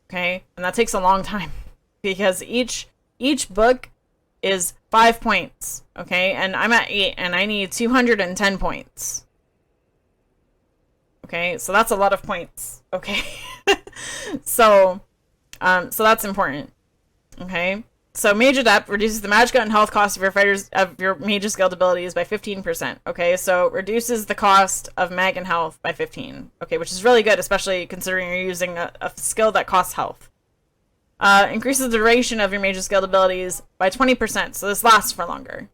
Okay, and that takes a long time because each book is 5 points. Okay, and I'm at 8, and I need 210 points. Okay, so that's a lot of points. Okay, so that's important. Okay, so Mage Adept reduces the magicka and health cost of your Mage's Guild abilities by 15%. Okay, so reduces the cost of mag and health by 15. Okay, which is really good, especially considering you're using a skill that costs health. Increases the duration of your Mage's Guild abilities by 20%, so this lasts for longer.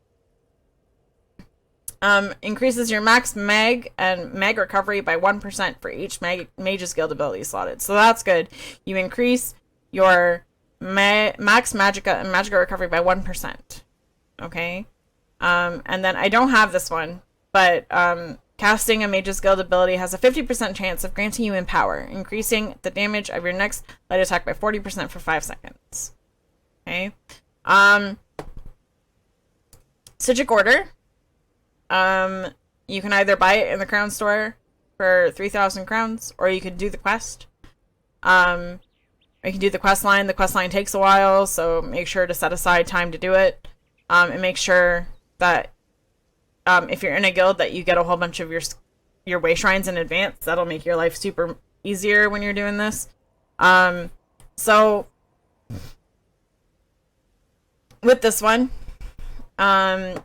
Increases your max mag and mag recovery by 1% for each Mage's Guild ability slotted. So that's good. You increase your max magicka and magicka recovery by 1%. Okay? And then I don't have this one, but casting a Mage's Guild ability has a 50% chance of granting you Empower, increasing the damage of your next light attack by 40% for 5 seconds. Okay? Psijic Order. You can either buy it in the crown store for 3,000 crowns, or you can do the quest. Or you can do the quest line. The quest line takes a while, so make sure to set aside time to do it. And make sure that if you're in a guild that you get a whole bunch of your way shrines in advance. That'll make your life super easier when you're doing this. So with this one, the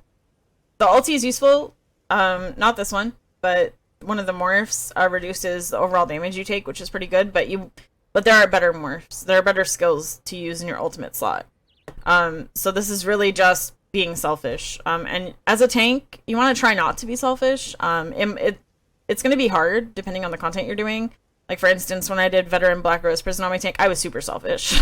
ulti is useful. Not this one, but one of the morphs reduces the overall damage you take, which is pretty good. But there are better morphs. There are better skills to use in your ultimate slot. So this is really just being selfish. And as a tank, you want to try not to be selfish. It's going to be hard depending on the content you're doing. Like, for instance, when I did Veteran Black Rose Prison on my tank, I was super selfish.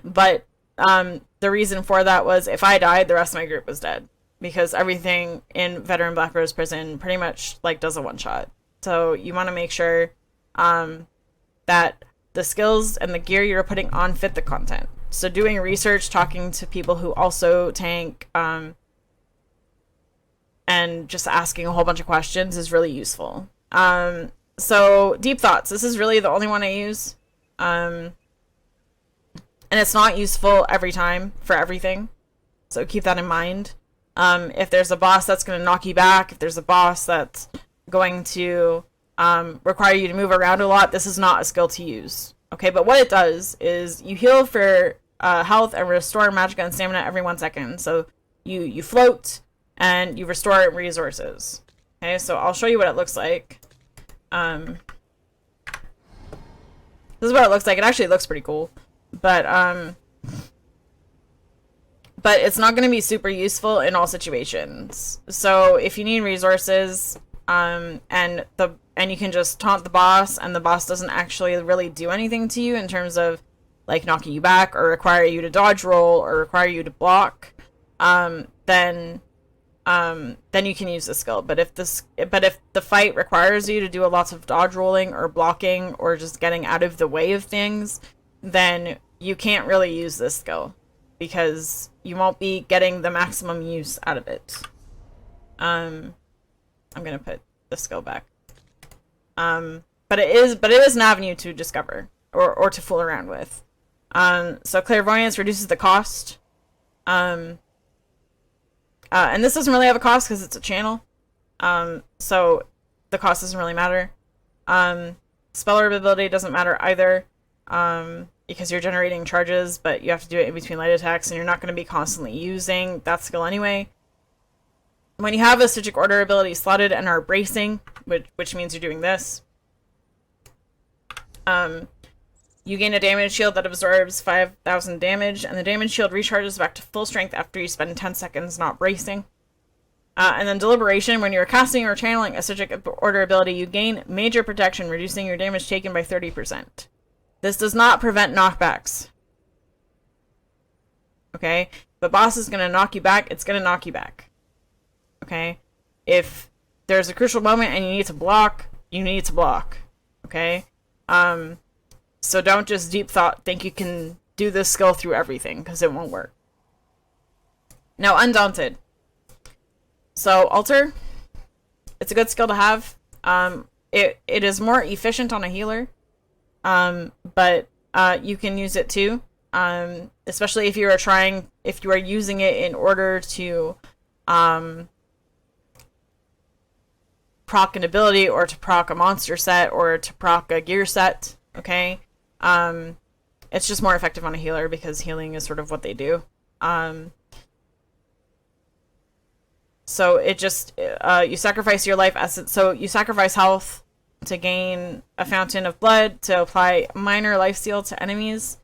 But the reason for that was if I died, the rest of my group was dead. Because everything in Veteran Black Rose Prison pretty much like does a one-shot. So you want to make sure that the skills and the gear you're putting on fit the content. So doing research, talking to people who also tank, and just asking a whole bunch of questions is really useful. So Deep Thoughts. This is really the only one I use. And it's not useful every time for everything. So keep that in mind. If there's a boss that's going to knock you back, if there's a boss that's going to require you to move around a lot, this is not a skill to use. Okay, but what it does is you heal for health and restore magicka and stamina every 1 second. So you float and you restore resources. Okay, so I'll show you what it looks like. This is what it looks like. It actually looks pretty cool. But it's not going to be super useful in all situations. So if you need resources, and you can just taunt the boss, and the boss doesn't actually really do anything to you in terms of like knocking you back or require you to dodge roll or require you to block, then you can use the skill. But if the fight requires you to do a lot of dodge rolling or blocking or just getting out of the way of things, then you can't really use this skill because you won't be getting the maximum use out of it. I'm gonna put the skill back. But it is an avenue to discover. or to fool around with. So clairvoyance reduces the cost. And this doesn't really have a cost because it's a channel. So the cost doesn't really matter. Spell orb ability doesn't matter either. Because you're generating charges, but you have to do it in between light attacks, and you're not going to be constantly using that skill anyway. When you have a Stygic Order ability slotted and are bracing, which means you're doing this, you gain a damage shield that absorbs 5,000 damage, and the damage shield recharges back to full strength after you spend 10 seconds not bracing. And then Deliberation, when you're casting or channeling a Stygic Order ability, you gain major protection, reducing your damage taken by 30%. This does not prevent knockbacks. Okay? If the boss is going to knock you back, it's going to knock you back. Okay? If there's a crucial moment and you need to block, you need to block. Okay? So don't just deep thought think you can do this skill through everything, because it won't work. Now, Undaunted. So, Alter, it's a good skill to have. It is more efficient on a healer. But you can use it too, especially if you are using it in order to proc an ability, or to proc a monster set, or to proc a gear set. Okay, it's just more effective on a healer because healing is sort of what they do. So it just you sacrifice your life essence. So you sacrifice health to gain a fountain of blood, to apply minor lifesteal to enemies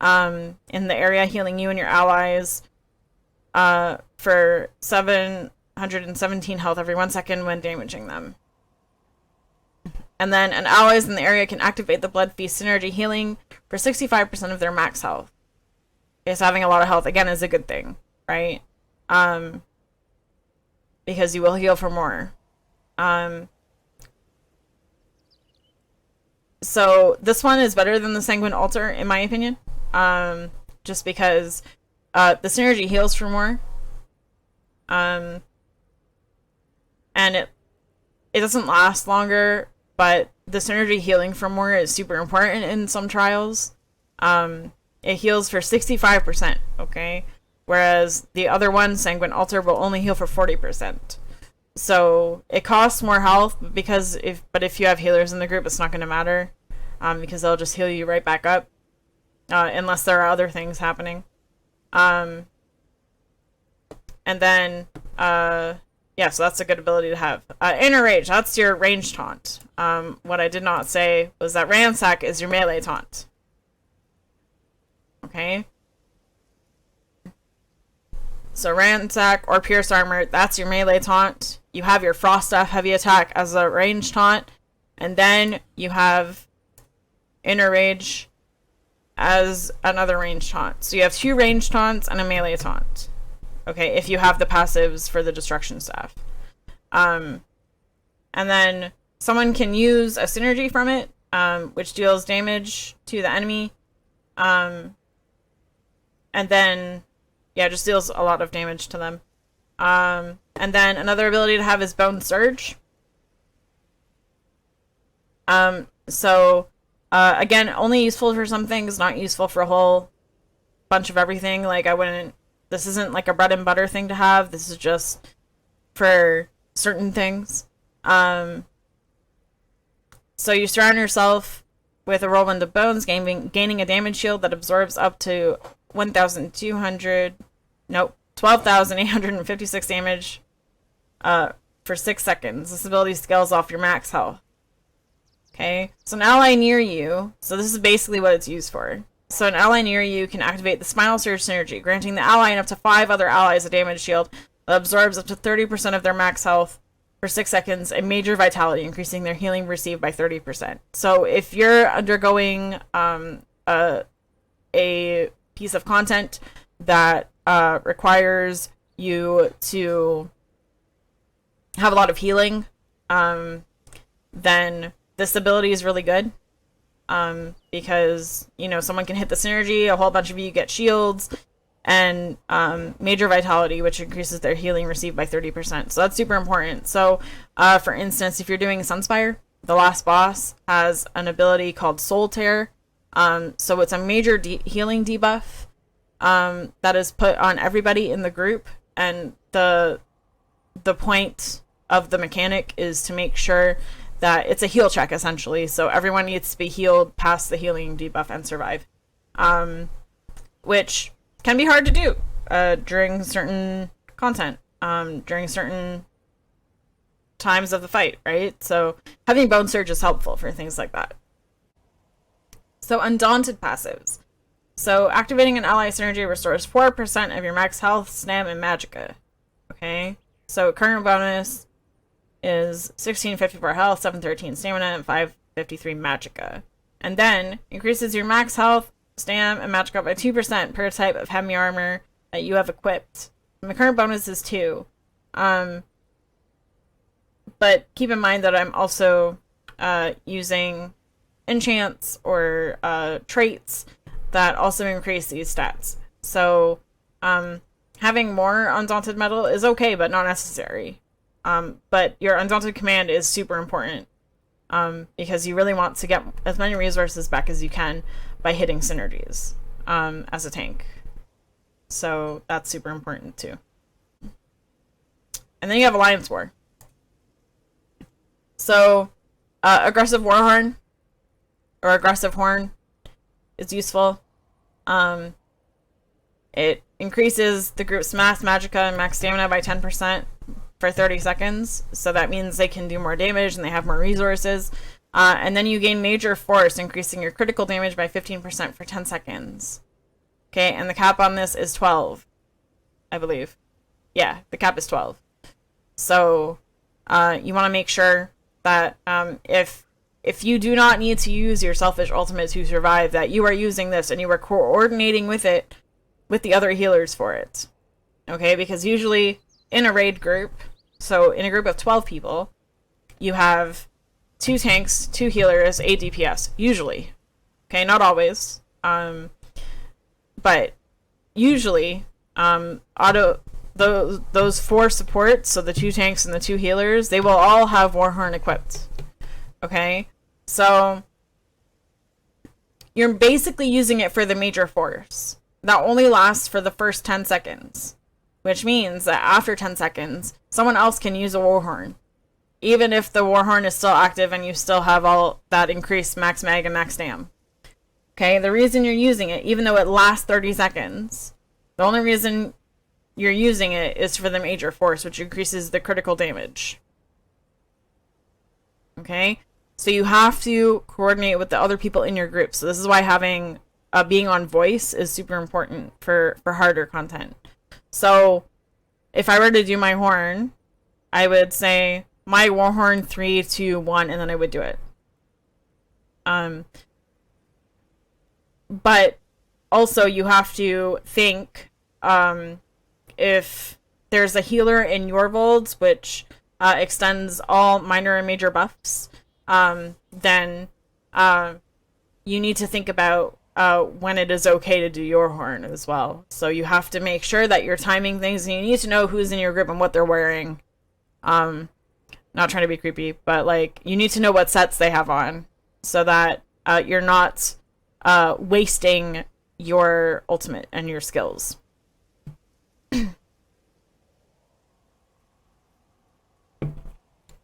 in the area, healing you and your allies for 717 health every 1 second when damaging them. And then an allies in the area can activate the Blood Feast synergy healing for 65% of their max health. Because having a lot of health, again, is a good thing, right? Because you will heal for more. So this one is better than the Sanguine Altar, in my opinion. Just because the synergy heals for more. And it doesn't last longer, but the synergy healing for more is super important in some trials. It heals for 65%, okay? Whereas the other one, Sanguine Altar, will only heal for 40%. So it costs more health, but if you have healers in the group, it's not going to matter, because they'll just heal you right back up, unless there are other things happening. And then, yeah, so that's a good ability to have. Inner Rage, that's your range taunt. What I did not say was that Ransack is your melee taunt. Okay? So Ransack or Pierce Armor, that's your melee taunt. You have your Frost Staff Heavy Attack as a range taunt. And then you have Inner Rage as another range taunt. So you have 2 range taunts and a melee taunt. Okay, if you have the passives for the Destruction Staff. And then someone can use a synergy from it, which deals damage to the enemy. And then, yeah, just deals a lot of damage to them. And then another ability to have is Bone Surge. Again, only useful for some things, not useful for a whole bunch of everything. Like, this isn't like a bread and butter thing to have. This is just for certain things. So you surround yourself with a whirlwind of bones, gaining a damage shield that absorbs up to 12,856 damage for 6 seconds. This ability scales off your max health. Okay, so an ally near you, so this is basically what it's used for. So an ally near you can activate the Spinal Surge synergy, granting the ally and up to 5 other allies a damage shield that absorbs up to 30% of their max health for 6 seconds, and major vitality, increasing their healing received by 30%. So if you're undergoing a piece of content that requires you to have a lot of healing, then this ability is really good. Because, you know, someone can hit the synergy, a whole bunch of you get shields, and major vitality, which increases their healing received by 30%. So that's super important. So, for instance, if you're doing Sunspire, the last boss has an ability called Soul Tear, So it's a major healing debuff that is put on everybody in the group, and the point of the mechanic is to make sure that it's a heal check, essentially. So everyone needs to be healed past the healing debuff and survive, which can be hard to do during certain content, during certain times of the fight, right? So having Bone Surge is helpful for things like that. So Undaunted passives. So activating an ally synergy restores 4% of your max health, stam, and magicka. Okay? So current bonus is 1654 health, 713 stamina, and 553 magicka. And then increases your max health, stam, and magicka by 2% per type of heavy armor that you have equipped. And the current bonus is 2. But keep in mind that I'm also using enchants or traits that also increase these stats. So having more Undaunted metal is okay, but not necessary. But your Undaunted command is super important because you really want to get as many resources back as you can by hitting synergies as a tank. So that's super important too. And then you have Alliance War. So aggressive Warhorn or aggressive horn is useful. It increases the group's max magicka and max stamina by 10% for 30 seconds. So that means they can do more damage and they have more resources. And then you gain major force, increasing your critical damage by 15% for 10 seconds. Okay, and the cap on this is 12, I believe. Yeah, the cap is 12. So you want to make sure that if you do not need to use your selfish ultimate to survive, that you are using this and you are coordinating with it with the other healers for it. Okay, because usually in a raid group, so in a group of 12 people, you have 2 tanks, 2 healers, 8 DPS, usually. Okay, not always. But usually, those 4 supports, so the 2 tanks and the 2 healers, they will all have Warhorn equipped. Okay? So you're basically using it for the major force. That only lasts for the first 10 seconds. Which means that after 10 seconds, someone else can use a Warhorn. Even if the Warhorn is still active and you still have all that increased max mag and max stam. Okay? The reason you're using it, even though it lasts 30 seconds, the only reason you're using it is for the major force, which increases the critical damage. Okay? So you have to coordinate with the other people in your group. So this is why having being on voice is super important for harder content. So if I were to do my horn, I would say my Warhorn 3, 2, 1, and then I would do it. But also you have to think if there's a healer in your Volds, which extends all minor and major buffs, then you need to think about when it is okay to do your horn as well. So you have to make sure that you're timing things, and you need to know who's in your group and what they're wearing. Not trying to be creepy, but like you need to know what sets they have on so that you're not wasting your ultimate and your skills.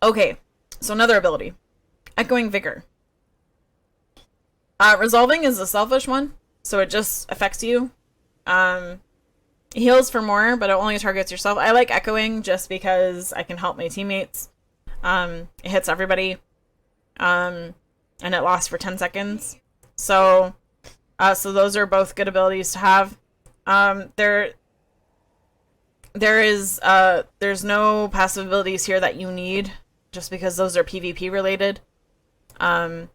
Okay, so another ability. Echoing Vigor. Resolving is a selfish one, so it just affects you. It heals for more, but it only targets yourself. I like Echoing just because I can help my teammates. It hits everybody. And it lasts for 10 seconds. So those are both good abilities to have. There's no passive abilities here that you need, just because those are PvP related. The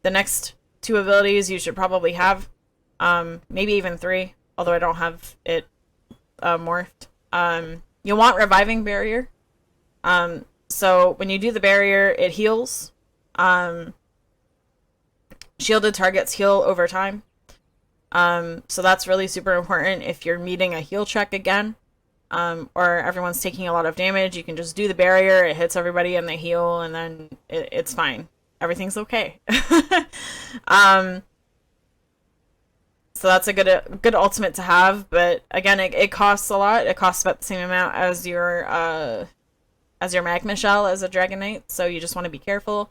next 2 abilities you should probably have, maybe even 3, although I don't have it morphed. You'll want Reviving Barrier. So when you do the barrier, it heals. Shielded targets heal over time. So that's really super important if you're meeting a heal check again, or everyone's taking a lot of damage. You can just do the barrier, it hits everybody and they heal, and then it's fine. Everything's okay. So that's a good ultimate to have, but again, it costs a lot. It costs about the same amount as your magma shell as a Dragonknight, so you just want to be careful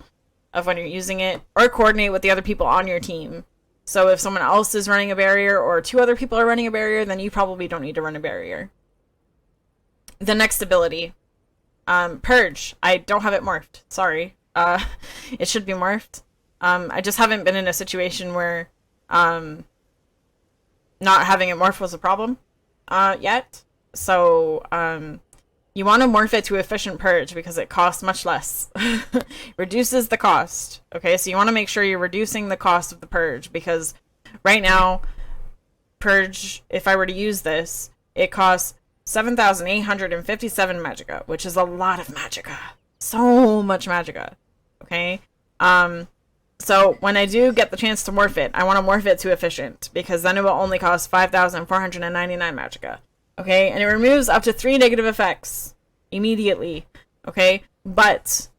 of when you're using it, or coordinate with the other people on your team. So if someone else is running a barrier, or 2 other people are running a barrier, then you probably don't need to run a barrier. The next ability, Purge. I don't have it morphed. Sorry. It should be morphed. I just haven't been in a situation where not having it morph was a problem yet. So you want to morph it to Efficient Purge because it costs much less. Reduces the cost. Okay, so you want to make sure you're reducing the cost of the Purge, because right now, Purge, if I were to use this, it costs 7,857 magicka, which is a lot of magicka. So much magicka. Okay? So when I do get the chance to morph it, I want to morph it to Efficient, because then it will only cost 5,499 magicka. Okay? And it removes up to 3 negative effects immediately. Okay? But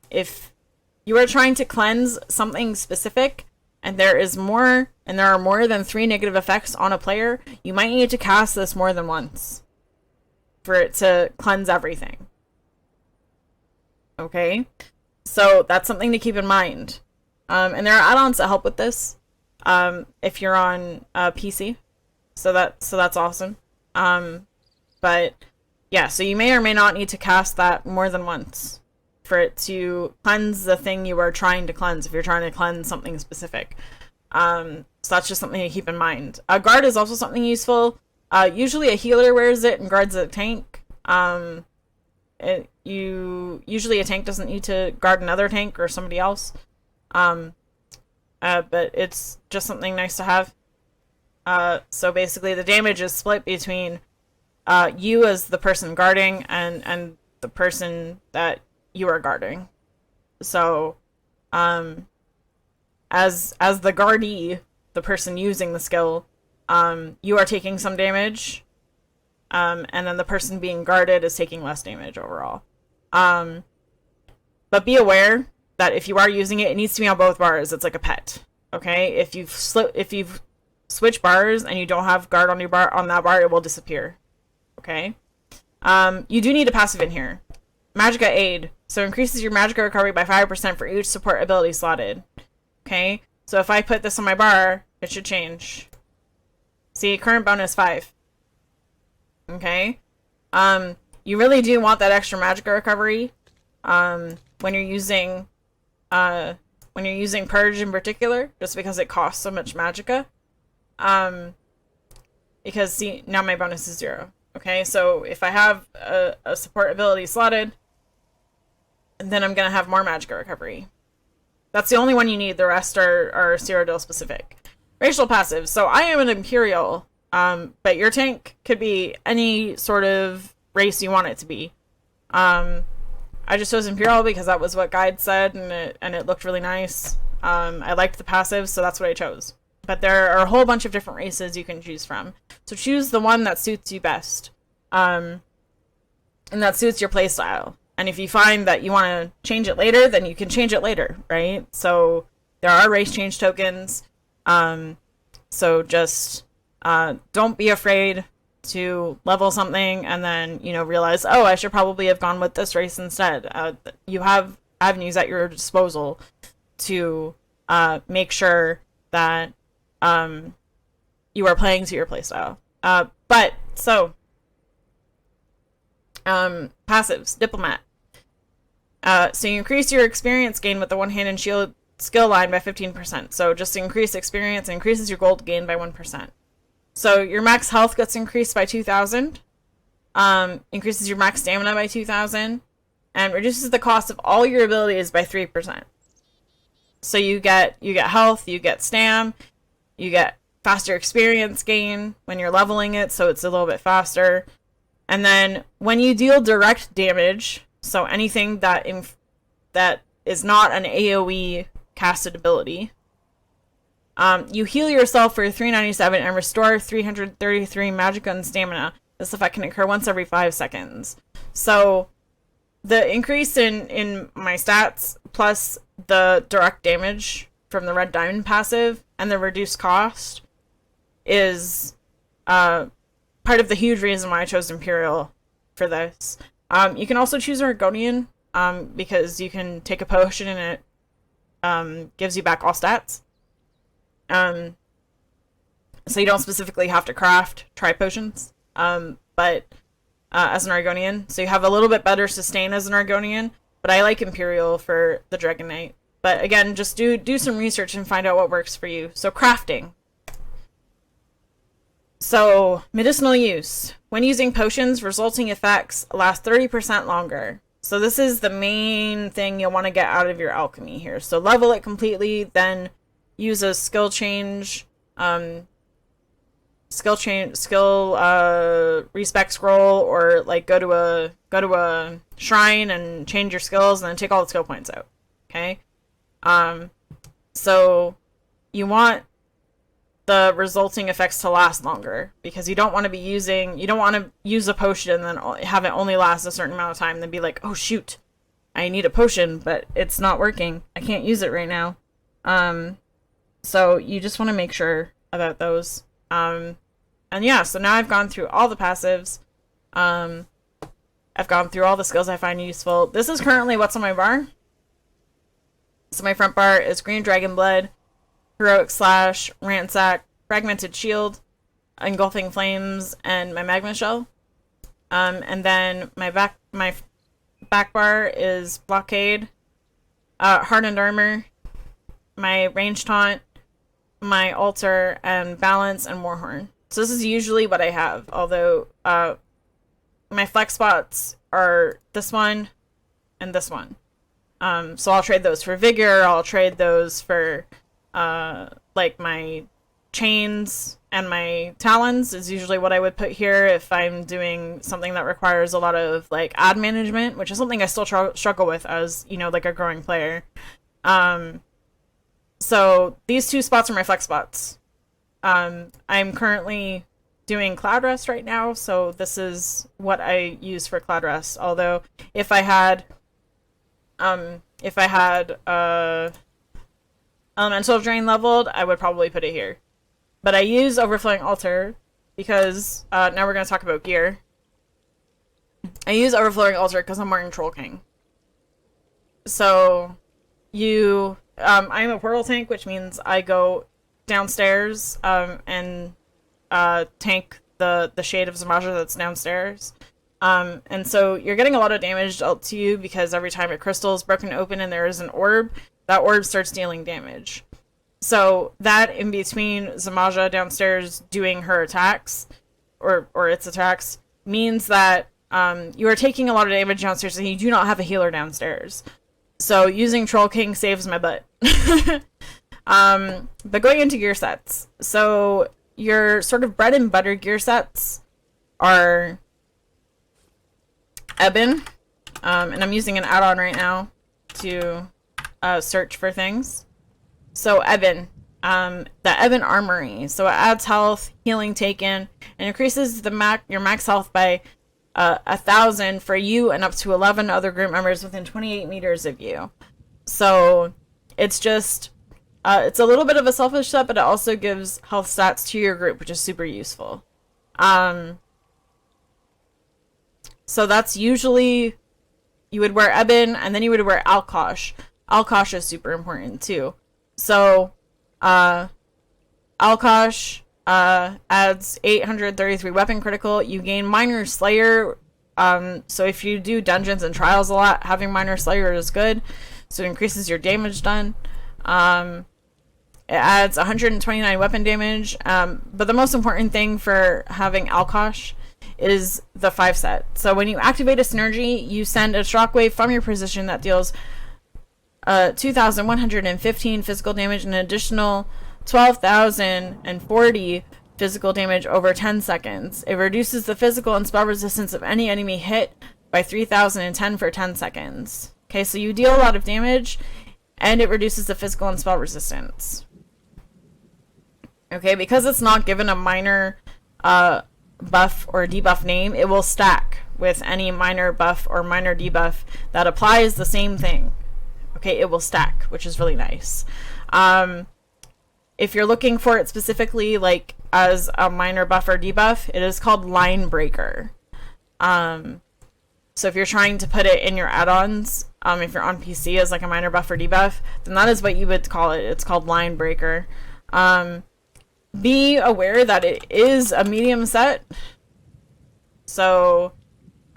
if you are trying to cleanse something specific, and there are more than 3 negative effects on a player, you might need to cast this more than once for it to cleanse everything. Okay? So that's something to keep in mind. And there are add-ons that help with this if you're on PC. So that's awesome. But yeah, so you may or may not need to cast that more than once for it to cleanse the thing you are trying to cleanse, if you're trying to cleanse something specific. So that's just something to keep in mind. Guard is also something useful. Usually a healer wears it and guards a tank. Usually a tank doesn't need to guard another tank or somebody else. But it's just something nice to have. So basically the damage is split between you as the person guarding and the person that you are guarding. So as the guardee, the person using the skill, you are taking some damage, and then the person being guarded is taking less damage overall. But be aware that if you are using it, it needs to be on both bars. It's like a pet. Okay? If you've switched bars and you don't have guard on your bar, on that bar, it will disappear. Okay? You do need a passive in here. Magicka Aid. So increases your magicka recovery by 5% for each support ability slotted. Okay? So if I put this on my bar, it should change. See, current bonus 5. Okay? You really do want that extra magicka recovery when you're using Purge in particular, just because it costs so much magicka. Because see, now my bonus is 0. Okay, so if I have a support ability slotted, then I'm gonna have more magicka recovery. That's the only one you need. The rest are Cyrodiil specific. Racial passives. So I am an Imperial, but your tank could be any sort of race you want it to be. I just chose Imperial because that was what Guide said, and it looked really nice. I liked the passives, so that's what I chose. But there are a whole bunch of different races you can choose from. So choose the one that suits you best. And that suits your playstyle. And if you find that you want to change it later, then you can change it later, right? So there are race change tokens. So just don't be afraid to level something and then, realize, oh, I should probably have gone with this race instead. You have avenues at your disposal to make sure that you are playing to your playstyle. Passives. Diplomat. So you increase your experience gain with the one-hand and shield skill line by 15%. So just increase experience, increases your gold gain by 1%. So your max health gets increased by 2,000. Increases your max stamina by 2,000. And reduces the cost of all your abilities by 3%. So you get health, you get stam, you get faster experience gain when you're leveling it, so it's a little bit faster. And then when you deal direct damage, so anything that is not an AoE casted ability, you heal yourself for 397 and restore 333 magicka and stamina. This effect can occur once every 5 seconds. So the increase in my stats plus the direct damage from the red diamond passive and the reduced cost is part of the huge reason why I chose Imperial for this. You can also choose Argonian because you can take a potion and it gives you back all stats. So you don't specifically have to craft tri-potions, but as an Argonian. So you have a little bit better sustain as an Argonian, but I like Imperial for the Dragonknight. But again, just do some research and find out what works for you. So crafting. So, medicinal use. When using potions, resulting effects last 30% longer. So this is the main thing you'll want to get out of your alchemy here. So level it completely, then use a skill change, respec scroll, or like go to a shrine and change your skills, and then take all the skill points out. Okay. So you want the resulting effects to last longer, because you don't want to use a potion and then have it only last a certain amount of time, then be like, oh shoot, I need a potion, but it's not working. I can't use it right now. So you just want to make sure about those. And yeah, so now I've gone through all the passives. I've gone through all the skills I find useful. This is currently what's on my bar. So my front bar is Green Dragon Blood, Heroic Slash, Ransack, Fragmented Shield, Engulfing Flames, and my Magma Shell. And then my back bar is Blockade, Hardened Armor, my Range Taunt, my Altar, and Balance, and Warhorn. So this is usually what I have, although my flex spots are this one and this one. So I'll trade those for Vigor, I'll trade those for like my chains, and my talons is usually what I would put here if I'm doing something that requires a lot of like ad management, which is something I still struggle with as, you know, like a growing player. So these two spots are my flex spots. I'm currently doing Cloud Rest right now, so this is what I use for Cloud Rest. Although if I had Elemental Drain leveled, I would probably put it here. But I use Overflowing Altar because now we're going to talk about gear. I use Overflowing Altar because I'm wearing Troll King. So I'm a portal tank, which means I go downstairs and tank the Shade of Zamaja that's downstairs. And so you're getting a lot of damage dealt to you because every time a crystal is broken open and there is an orb, that orb starts dealing damage. So that in between Zamaja downstairs doing her attacks, or its attacks, means that you are taking a lot of damage downstairs and you do not have a healer downstairs. So using Troll King saves my butt. But going into gear sets. So your sort of bread and butter gear sets are Ebon. And I'm using an add-on right now to search for things. So Ebon. The Ebon Armory. So it adds health, healing taken, and increases your max health by 1,000 for you and up to 11 other group members within 28 meters of you. So it's just it's a little bit of a selfish set, but it also gives health stats to your group, which is super useful. So that's usually, you would wear Ebon, and then you would wear Alkosh. Alkosh is super important too. So Alkosh adds 833 weapon critical. You gain Minor Slayer. So if you do dungeons and trials a lot, having Minor Slayer is good. So it increases your damage done. It adds 129 weapon damage. But the most important thing for having Alkosh is the 5 set. So when you activate a synergy, you send a shockwave from your position that deals 2,115 physical damage and an additional 12,040 physical damage over 10 seconds. It reduces the physical and spell resistance of any enemy hit by 3,010 for 10 seconds. Okay, so you deal a lot of damage, and it reduces the physical and spell resistance. Okay, because it's not given a minor buff or debuff name, it will stack with any minor buff or minor debuff that applies the same thing. Okay, it will stack, which is really nice. If you're looking for it specifically, like as a minor buff or debuff, it is called Line Breaker. So if you're trying to put it in your add-ons, if you're on PC as like a minor buff or debuff, then that is what you would call it. It's called Line Breaker. Be aware that it is a medium set. So,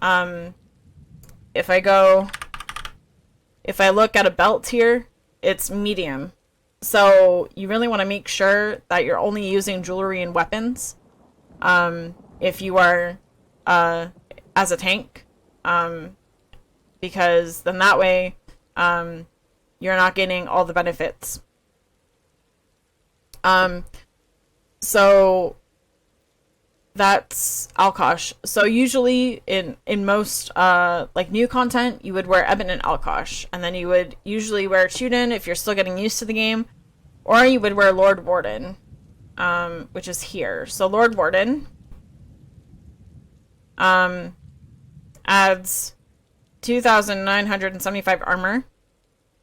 if I look at a belt here, it's medium. So you really want to make sure that you're only using jewelry and weapons. If you are, as a tank, because then that way, you're not getting all the benefits. So that's Alkosh. So usually in most like new content, you would wear Ebon and Alkosh, and then you would usually wear Chuden if you're still getting used to the game, or you would wear Lord Warden, which is here. So Lord Warden adds 2,975 armor.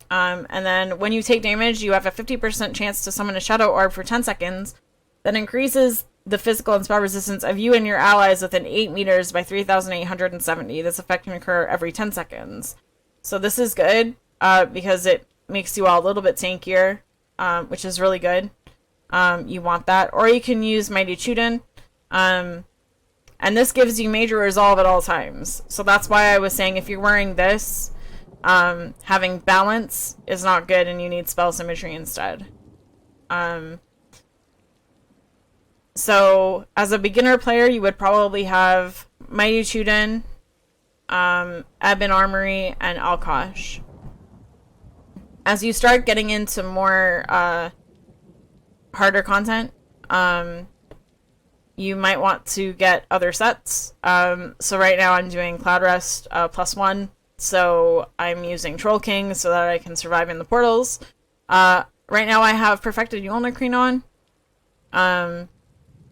And then when you take damage, you have a 50% chance to summon a Shadow Orb for 10 seconds. That increases the physical and spell resistance of you and your allies within 8 meters by 3,870. This effect can occur every 10 seconds. So this is good, because it makes you all a little bit tankier, which is really good. You want that. Or you can use Mighty Chuden, and this gives you major resolve at all times. So that's why I was saying if you're wearing this, having balance is not good and you need spell symmetry instead. So as a beginner player, you would probably have Mighty Chuden, Ebon Armory, and Alkosh. As you start getting into more harder content, you might want to get other sets. So right now I'm doing Cloud Rest +1. So I'm using Troll King so that I can survive in the portals. Right now I have Perfected Dragonknight on.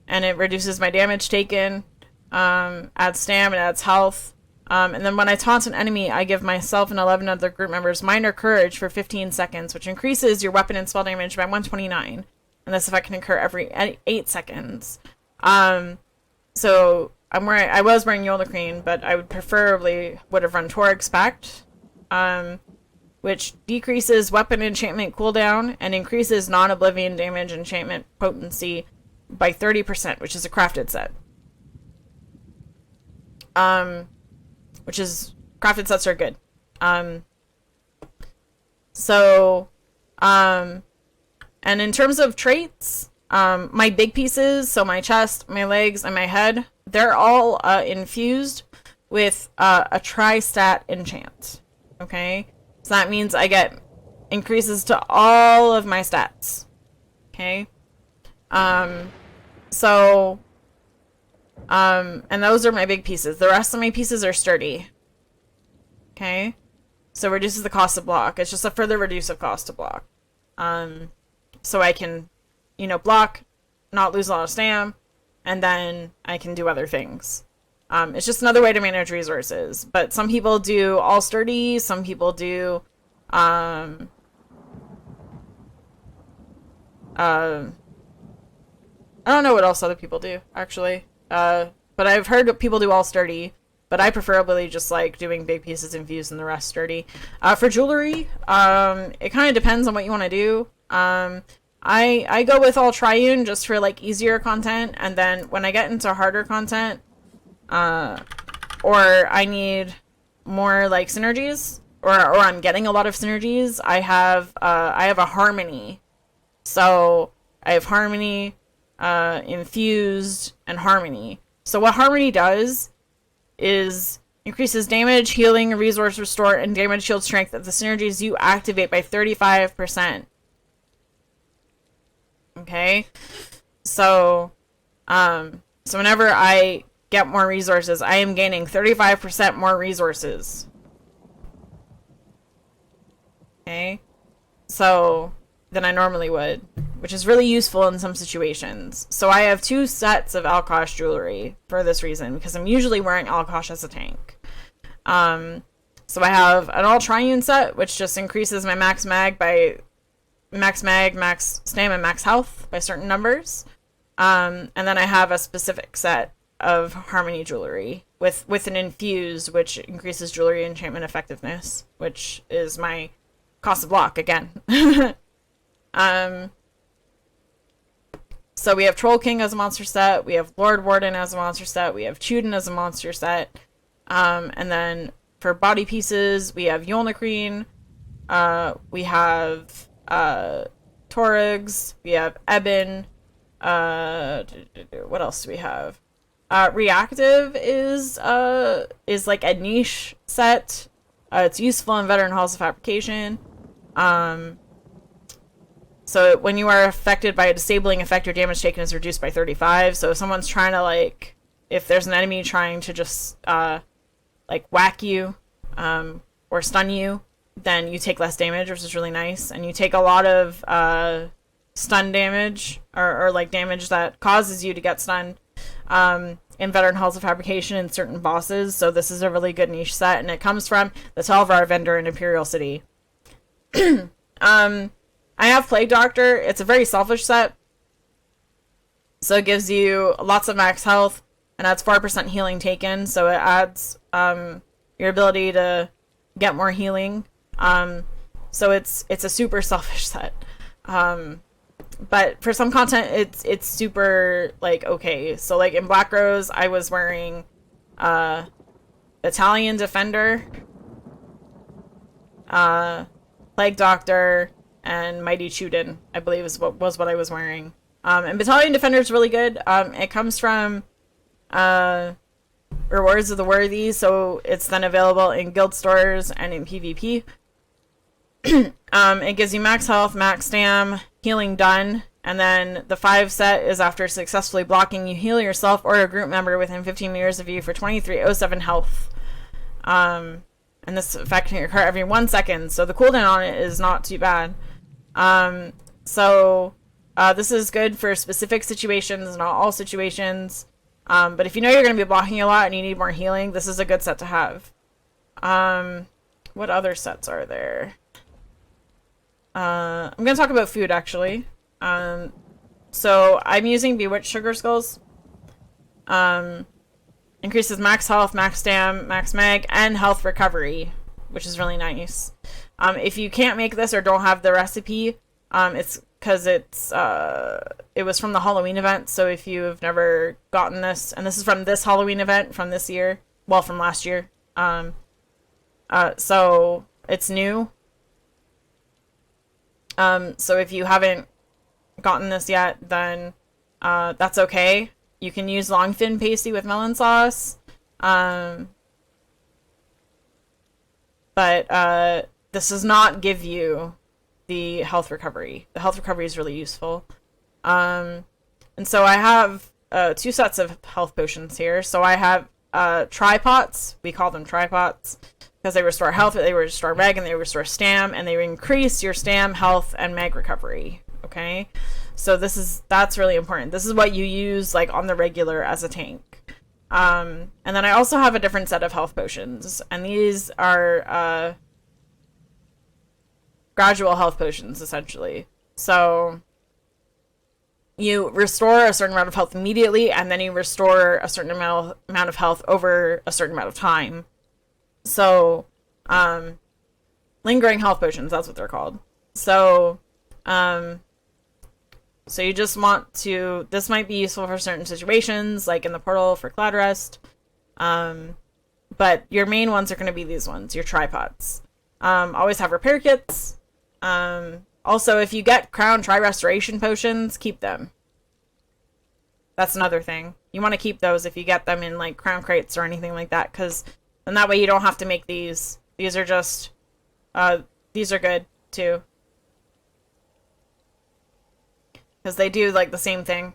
And it reduces my damage taken, adds stam, and adds health. And then when I taunt an enemy, I give myself and 11 other group members Minor Courage for 15 seconds, which increases your weapon and spell damage by 129. And this effect can occur every 8 seconds. So I was wearing Yoldacrine, but I would preferably would have run Torix Pact, which decreases weapon enchantment cooldown and increases non-oblivion damage enchantment potency by 30%, which is a crafted set. Which is, crafted sets are good. And in terms of traits, my big pieces, so my chest, my legs, and my head, they're all infused with a tri-stat enchant. Okay? So that means I get increases to all of my stats. Okay? And those are my big pieces. The rest of my pieces are sturdy. Okay? So reduces the cost of block. It's just a further reduce of cost to block. So I can, block, not lose a lot of stam, and then I can do other things. It's just another way to manage resources. But some people do all sturdy, some people do, I don't know what else other people do, actually. But I've heard people do all sturdy, but I preferably just like doing big pieces infused and the rest sturdy. For jewelry, it kind of depends on what you want to do. I go with all triune just for like easier content, and then when I get into harder content, or I need more like synergies, or I'm getting a lot of synergies, I have a harmony. So I have harmony, infused, and harmony. So what harmony does is increases damage, healing, resource restore, and damage shield strength of the synergies you activate by 35%. Okay? So whenever I get more resources, I am gaining 35% more resources. Okay? So than I normally would, which is really useful in some situations. So I have 2 sets of Alkosh jewelry for this reason, because I'm usually wearing Alkosh as a tank. So I have an all triune set, which just increases my max mag by max mag, max stamina, max health by certain numbers. And then I have a specific set of harmony jewelry with an infuse, which increases jewelry enchantment effectiveness, which is my cost of block again. So we have Troll King as a monster set, we have Lord Warden as a monster set, we have Chuden as a monster set, and then for body pieces, we have Yolnakreen, we have Torugs, we have Eben, what else do we have? Reactive is like a niche set. It's useful in Veteran Halls of Fabrication. So when you are affected by a disabling effect, your damage taken is reduced by 35. So if someone's trying to, like, if there's an enemy trying to just like whack you or stun you, then you take less damage, which is really nice. And you take a lot of stun damage or like damage that causes you to get stunned in Veteran Halls of Fabrication and certain bosses. So this is a really good niche set, and it comes from the Telvar vendor in Imperial City. I have Plague Doctor. It's a very selfish set, so it gives you lots of max health and adds 4% healing taken, so it adds your ability to get more healing. So it's a super selfish set. But for some content, it's super, like, okay. So, like, in Black Rose, I was wearing Italian Defender, Plague Doctor, and Mighty Chuden, I believe was what I was wearing. And Battalion Defender is really good. It comes from Rewards of the Worthy, so it's then available in guild stores and in PvP. It gives you max health, max stam, healing done, and then the 5 set is after successfully blocking, you heal yourself or a group member within 15 meters of you for 2307 health. And this effect can occur every 1 second, so the cooldown on it is not too bad. This is good for specific situations, not all situations. But if you know you're going to be blocking a lot and you need more healing, this is a good set to have. What other sets are there? I'm going to talk about food, actually. So I'm using Bewitched Sugar Skulls. Increases max health, max stam, max mag, and health recovery, which is really nice. If you can't make this or don't have the recipe, it's because it was from the Halloween event. So if you've never gotten this, and this is from this Halloween event from this year, well, from last year. So it's new. So if you haven't gotten this yet, then that's okay. You can use longfin pasty with melon sauce. But this does not give you the health recovery. The health recovery is really useful. And so I have 2 sets of health potions here. So I have tripots. We call them tripots because they restore health, they restore mag, and they restore stam, and they increase your stam, health, and mag recovery. Okay, so that's really important. This is what you use like on the regular as a tank. And then I also have a different set of health potions, and these are gradual health potions, essentially. So you restore a certain amount of health immediately, and then you restore a certain amount of health over a certain amount of time. So, lingering health potions, that's what they're called. So, so you just want to, this might be useful for certain situations, like in the portal for Cloud Rest. But your main ones are going to be these ones, your tripods. Always have repair kits. Also, if you get Crown Tri-Restoration potions, keep them. That's another thing. You want to keep those if you get them in like Crown crates or anything like that, because then that way you don't have to make these. These are just, these are good too. Because they do like the same thing.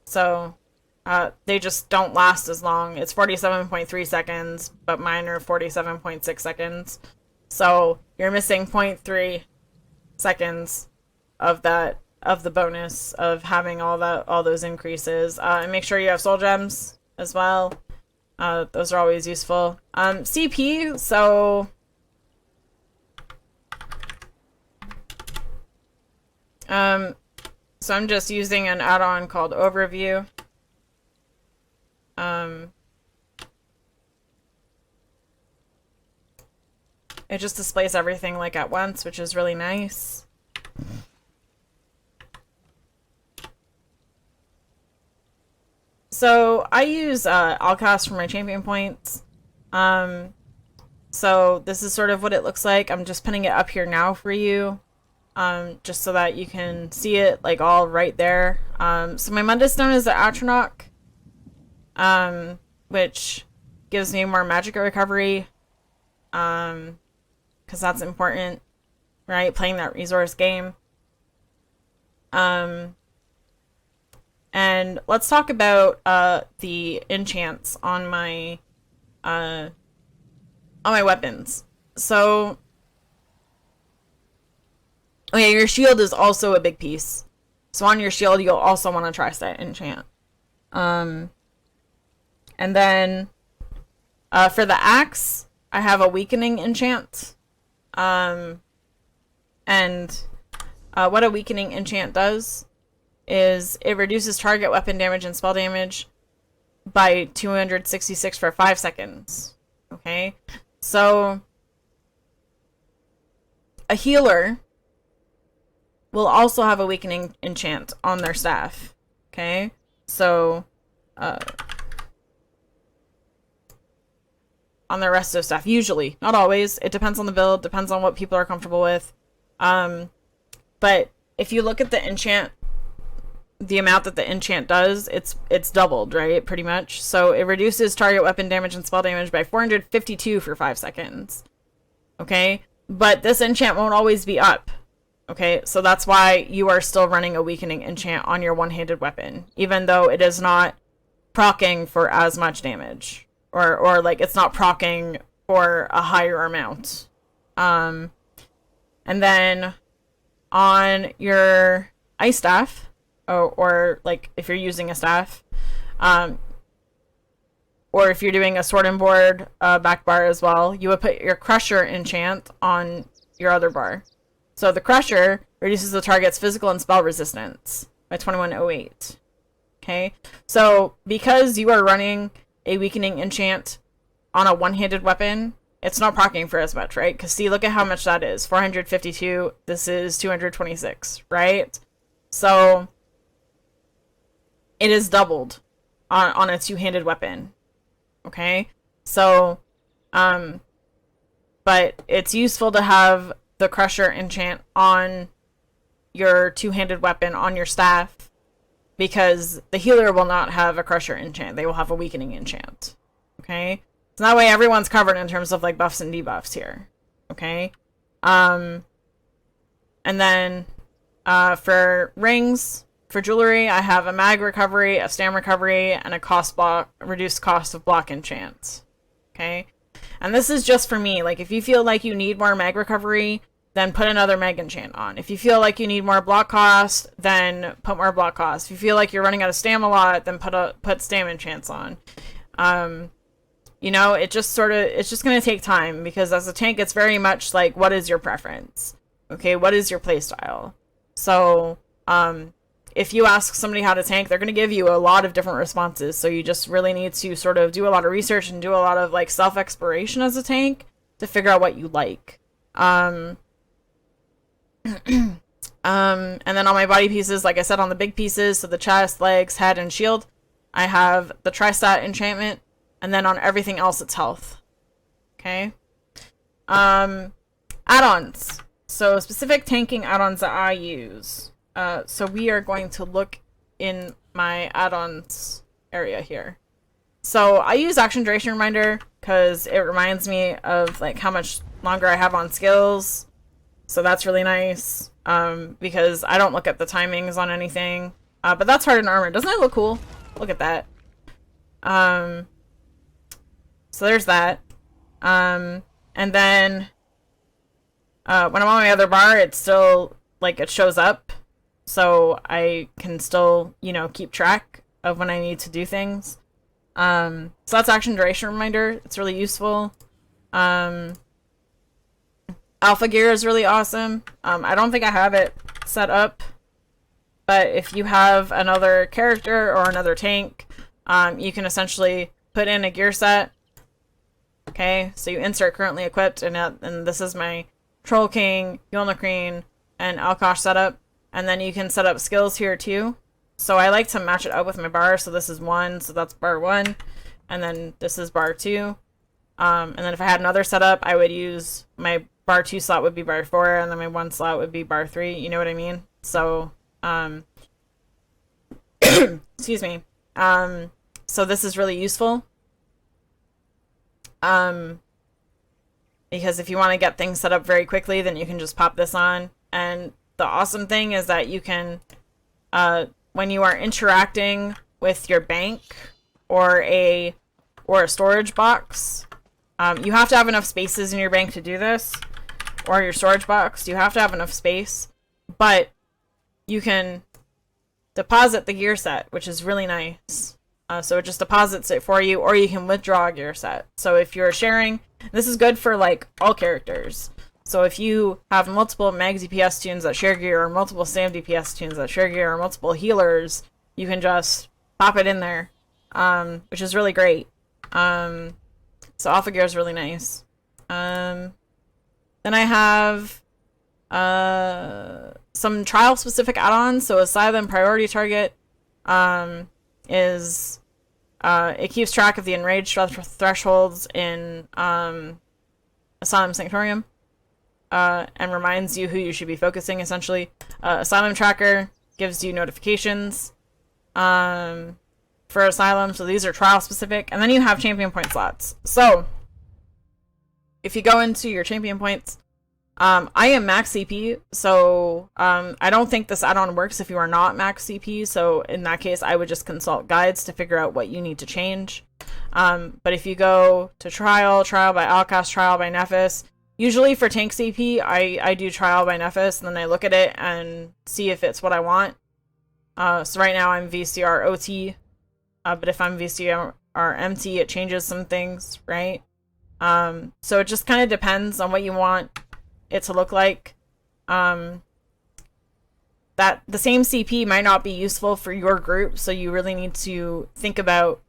So, they just don't last as long. It's 47.3 seconds, but mine are 47.6 seconds. So you're missing 0.3 seconds of that, of the bonus of having all those increases. And make sure you have soul gems as well. Those are always useful. CP, so So I'm just using an add-on called Overview. It just displays everything like at once, which is really nice. So I use Allcast for my champion points. So this is sort of what it looks like. I'm just putting it up here now for you, just so that you can see it like all right there. So my Mundus Stone is the Atronach, which gives me more magic recovery, because that's important, right? Playing that resource game. And let's talk about the enchants on my weapons. So, okay, your shield is also a big piece. So on your shield, you'll also want to tri-stat enchant. And then for the axe, I have a weakening enchant. And what a weakening enchant does is it reduces target weapon damage and spell damage by 266 for 5 seconds. Okay? So, a healer will also have a weakening enchant on their staff. Okay? So, on the rest of stuff, usually. Not always. It depends on the build, depends on what people are comfortable with. But if you look at the enchant, the amount that the enchant does, it's doubled, right? Pretty much. So it reduces target weapon damage and spell damage by 452 for 5 seconds. Okay? But this enchant won't always be up. Okay? So that's why you are still running a weakening enchant on your one-handed weapon, even though it is not proccing for as much damage. Or like, it's not proccing for a higher amount. And then on your ice staff, or like if you're using a staff, or if you're doing a sword and board back bar as well, you would put your crusher enchant on your other bar. So the crusher reduces the target's physical and spell resistance by 2108. Okay, so because you are running a weakening enchant on a one-handed weapon, it's not proccing for as much, right? Because see, look at how much that is. 452. This is 226, right? So it is doubled on a two-handed weapon. Okay? So, but it's useful to have the crusher enchant on your two-handed weapon on your staff, because the healer will not have a crusher enchant. They will have a weakening enchant. Okay? So that way everyone's covered in terms of like buffs and debuffs here. Okay? And then for rings, for jewelry, I have a mag recovery, a stam recovery, and a reduced cost of block enchants. Okay? And this is just for me. Like, if you feel like you need more mag recovery, then put another mag enchant on. If you feel like you need more block cost, then put more block cost. If you feel like you're running out of stam a lot, then put stam enchants on. You know, it's just going to take time, because as a tank, it's very much like, what is your preference? Okay, what is your playstyle? So, if you ask somebody how to tank, they're going to give you a lot of different responses. So you just really need to sort of do a lot of research and do a lot of like self-exploration as a tank to figure out what you like. And then on my body pieces, like I said, on the big pieces, so the chest, legs, head, and shield, I have the tri-stat enchantment, and then on everything else, it's health. Okay? Add-ons. So specific tanking add-ons that I use. So we are going to look in my add-ons area here. So I use action duration reminder because it reminds me of like how much longer I have on skills. So that's really nice, because I don't look at the timings on anything. But that's hardened armor. Doesn't that look cool? Look at that. So there's that. And then when I'm on my other bar, it's still like it shows up. So I can still, you know, keep track of when I need to do things. So that's action duration reminder. It's really useful. Alpha gear is really awesome. I don't think I have it set up but if you have another character or another tank, you can essentially put in a gear set. Okay, so you insert currently equipped, and this is my Troll King, Dragonknight, and Alkosh setup. And then you can set up skills here too. So I like to match it up with my bar. So this is 1, so that's bar 1. And then this is bar 2. And then if I had another setup, I would use my bar 2 slot would be bar 4, and then my 1 slot would be bar 3. You know what I mean? So, excuse me. So this is really useful. Because if you want to get things set up very quickly, then you can just pop this on. And the awesome thing is that you can, when you are interacting with your bank or a storage box, you have to have enough spaces in your bank to do this, or your storage box. You have to have enough space, but you can deposit the gear set, which is really nice. So it just deposits it for you, or you can withdraw a gear set. So if you're sharing, this is good for like all characters. So if you have multiple mag DPS tunes that share gear, or multiple Sam DPS tunes that share gear, or multiple healers, you can just pop it in there, which is really great. So alpha gear is really nice. Then I have some trial specific add-ons. So Asylum Priority Target is it keeps track of the enraged thresholds in Asylum Sanctorium, and reminds you who you should be focusing, essentially. Asylum Tracker gives you notifications for Asylum, so these are trial specific. And then you have champion point slots. So if you go into your champion points, I am max CP, so I don't think this add-on works if you are not max CP, so in that case I would just consult guides to figure out what you need to change. But if you go to trial by Alkosh, trial by Nephis, usually for tank CP, I do trial by Nephis, and then I look at it and see if it's what I want. So right now I'm VCR OT, but if I'm VCR MT, it changes some things, right? So it just kind of depends on what you want it to look like. That the same CP might not be useful for your group, so you really need to think about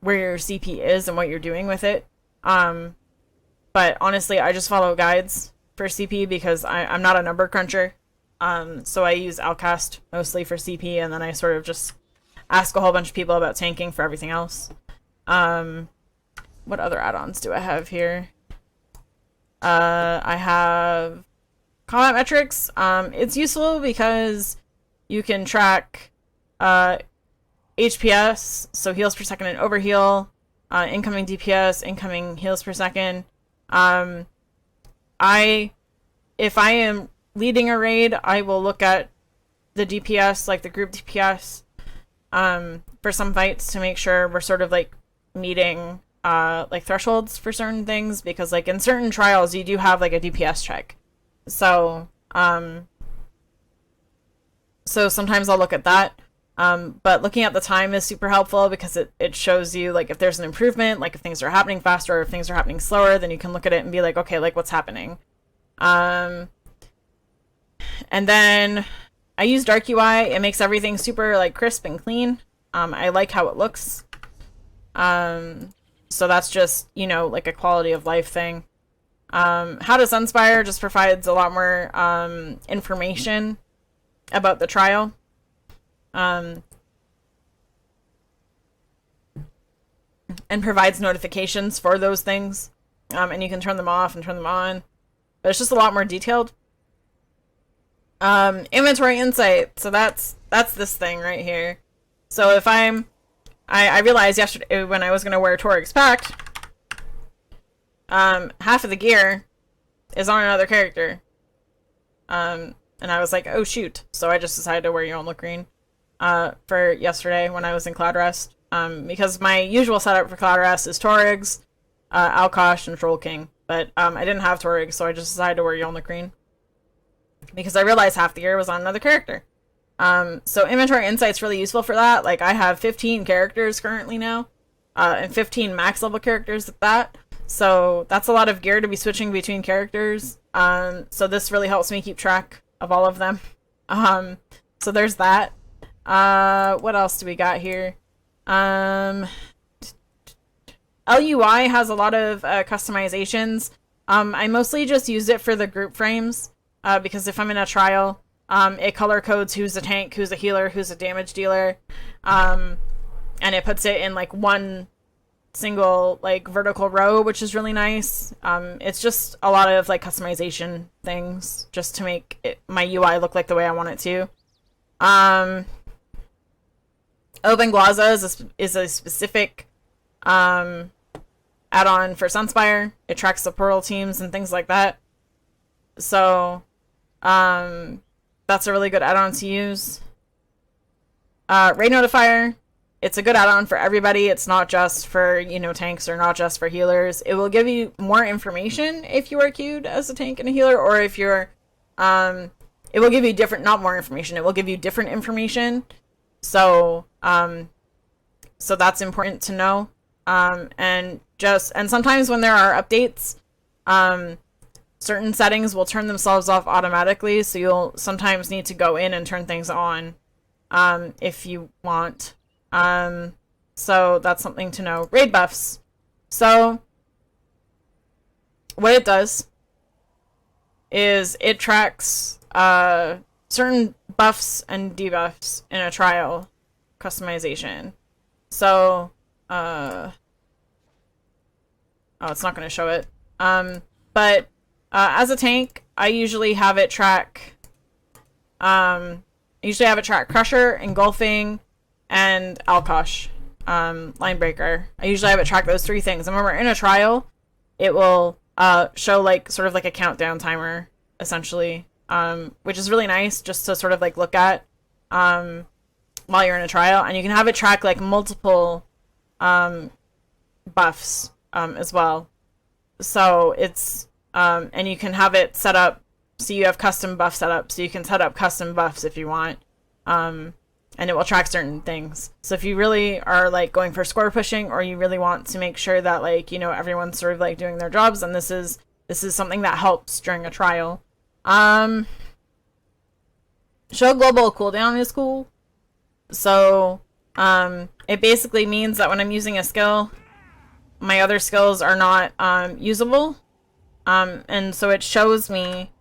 where your CP is and what you're doing with it. But honestly, I just follow guides for CP because I'm not a number cruncher. So I use Alcast mostly for CP, and then I sort of just ask a whole bunch of people about tanking for everything else. What other add-ons do I have here? I have combat metrics. It's useful because you can track HPS, so heals per second and overheal, incoming DPS, incoming heals per second. If I am leading a raid, I will look at the DPS, like the group DPS, for some fights to make sure we're sort of like meeting like thresholds for certain things, because like in certain trials you do have like a DPS check. So so sometimes I'll look at that. But looking at the time is super helpful because it shows you like if there's an improvement, like if things are happening faster or if things are happening slower, then you can look at it and be like, okay, like what's happening. And then I use Dark UI. It makes everything super like crisp and clean. I like how it looks. So that's just, you know, like a quality of life thing. How to Sunspire just provides a lot more information about the trial. And provides notifications for those things. And you can turn them off and turn them on. But it's just a lot more detailed. Inventory Insight. So that's this thing right here. So if I realized yesterday when I was going to wear Torix Pact, half of the gear is on another character. And I was like, oh shoot. So I just decided to wear Your Own Look Green for yesterday when I was in Cloud Rest. Because my usual setup for Cloud Rest is Torix, Alkosh, and Troll King. But I didn't have Torix, so I just decided to wear Your Own Look Green. Because I realized half the gear was on another character. So Inventory Insight's really useful for that. Like, I have 15 characters currently now, and 15 max level characters at that. So that's a lot of gear to be switching between characters. So this really helps me keep track of all of them. So there's that. What else do we got here? LUI has a lot of customizations. I mostly just use it for the group frames because if I'm in a trial, it color codes who's a tank, who's a healer, who's a damage dealer, and it puts it in like one single like vertical row, which is really nice. It's just a lot of like customization things just to make my UI look like the way I want it to. Open Glaza is a specific add-on for Sunspire. It tracks the portal teams and things like that. So that's a really good add-on to use. Raid Notifier. It's a good add-on for everybody. It's not just for, tanks or not just for healers. It will give you more information if you are queued as a tank and a healer, or if you're, it will give you not more information. It will give you different information. So that's important to know. And sometimes when there are updates, certain settings will turn themselves off automatically. So you'll sometimes need to go in and turn things on, if you want. So that's something to know. Raid buffs. So what it does is it tracks certain buffs and debuffs in a trial customization. So it's not going to show it. But as a tank, I usually have it track Crusher, Engulfing, and Alkosh, Line Breaker. I usually have it track those three things. And when we're in a trial, it will show like sort of like a countdown timer, essentially, which is really nice just to sort of like look at while you're in a trial. And you can have it track like multiple buffs as well. So it's and you can have it set up so you have custom buff set up, so you can set up custom buffs if you want. And it will track certain things. So if you really are like going for score pushing, or you really want to make sure that like, everyone's sort of like doing their jobs, and this is something that helps during a trial. Show global cooldown is cool. So it basically means that when I'm using a skill, my other skills are not usable. And so it shows me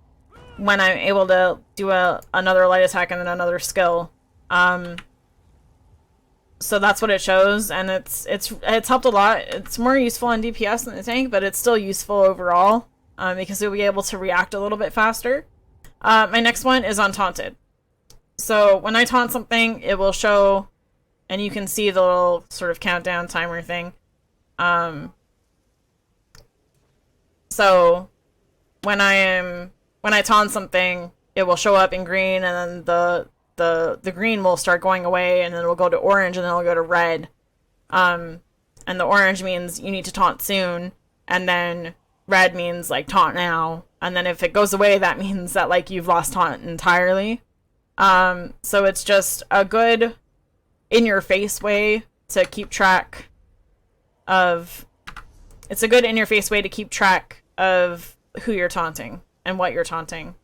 when I'm able to do another light attack and then another skill. So that's what it shows, and it's helped a lot. It's more useful on DPS than the tank, but it's still useful overall, because you'll be able to react a little bit faster. My next one is on Taunted. So when I taunt something, it will show, and you can see the little sort of countdown timer thing. So when I taunt something, it will show up in green, and then the green will start going away, and then it will go to orange, and then it'll go to red. And the orange means you need to taunt soon, and then red means like taunt now. And then if it goes away, that means that like you've lost taunt entirely. So it's just a good in-your-face way to keep track of. It's a good in-your-face way to keep track of who you're taunting and what you're taunting.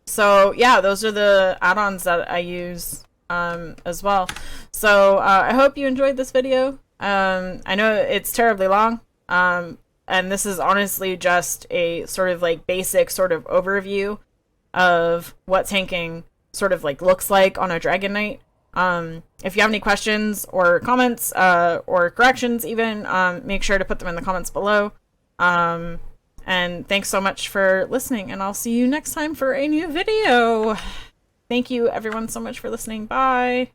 So yeah, those are the add-ons that I use as well. So I hope you enjoyed this video. I know it's terribly long, and this is honestly just a sort of like basic sort of overview of what tanking sort of like looks like on a Dragonknight. If you have any questions or comments or corrections even, make sure to put them in the comments below. And thanks so much for listening, and I'll see you next time for a new video. Thank you everyone so much for listening. Bye.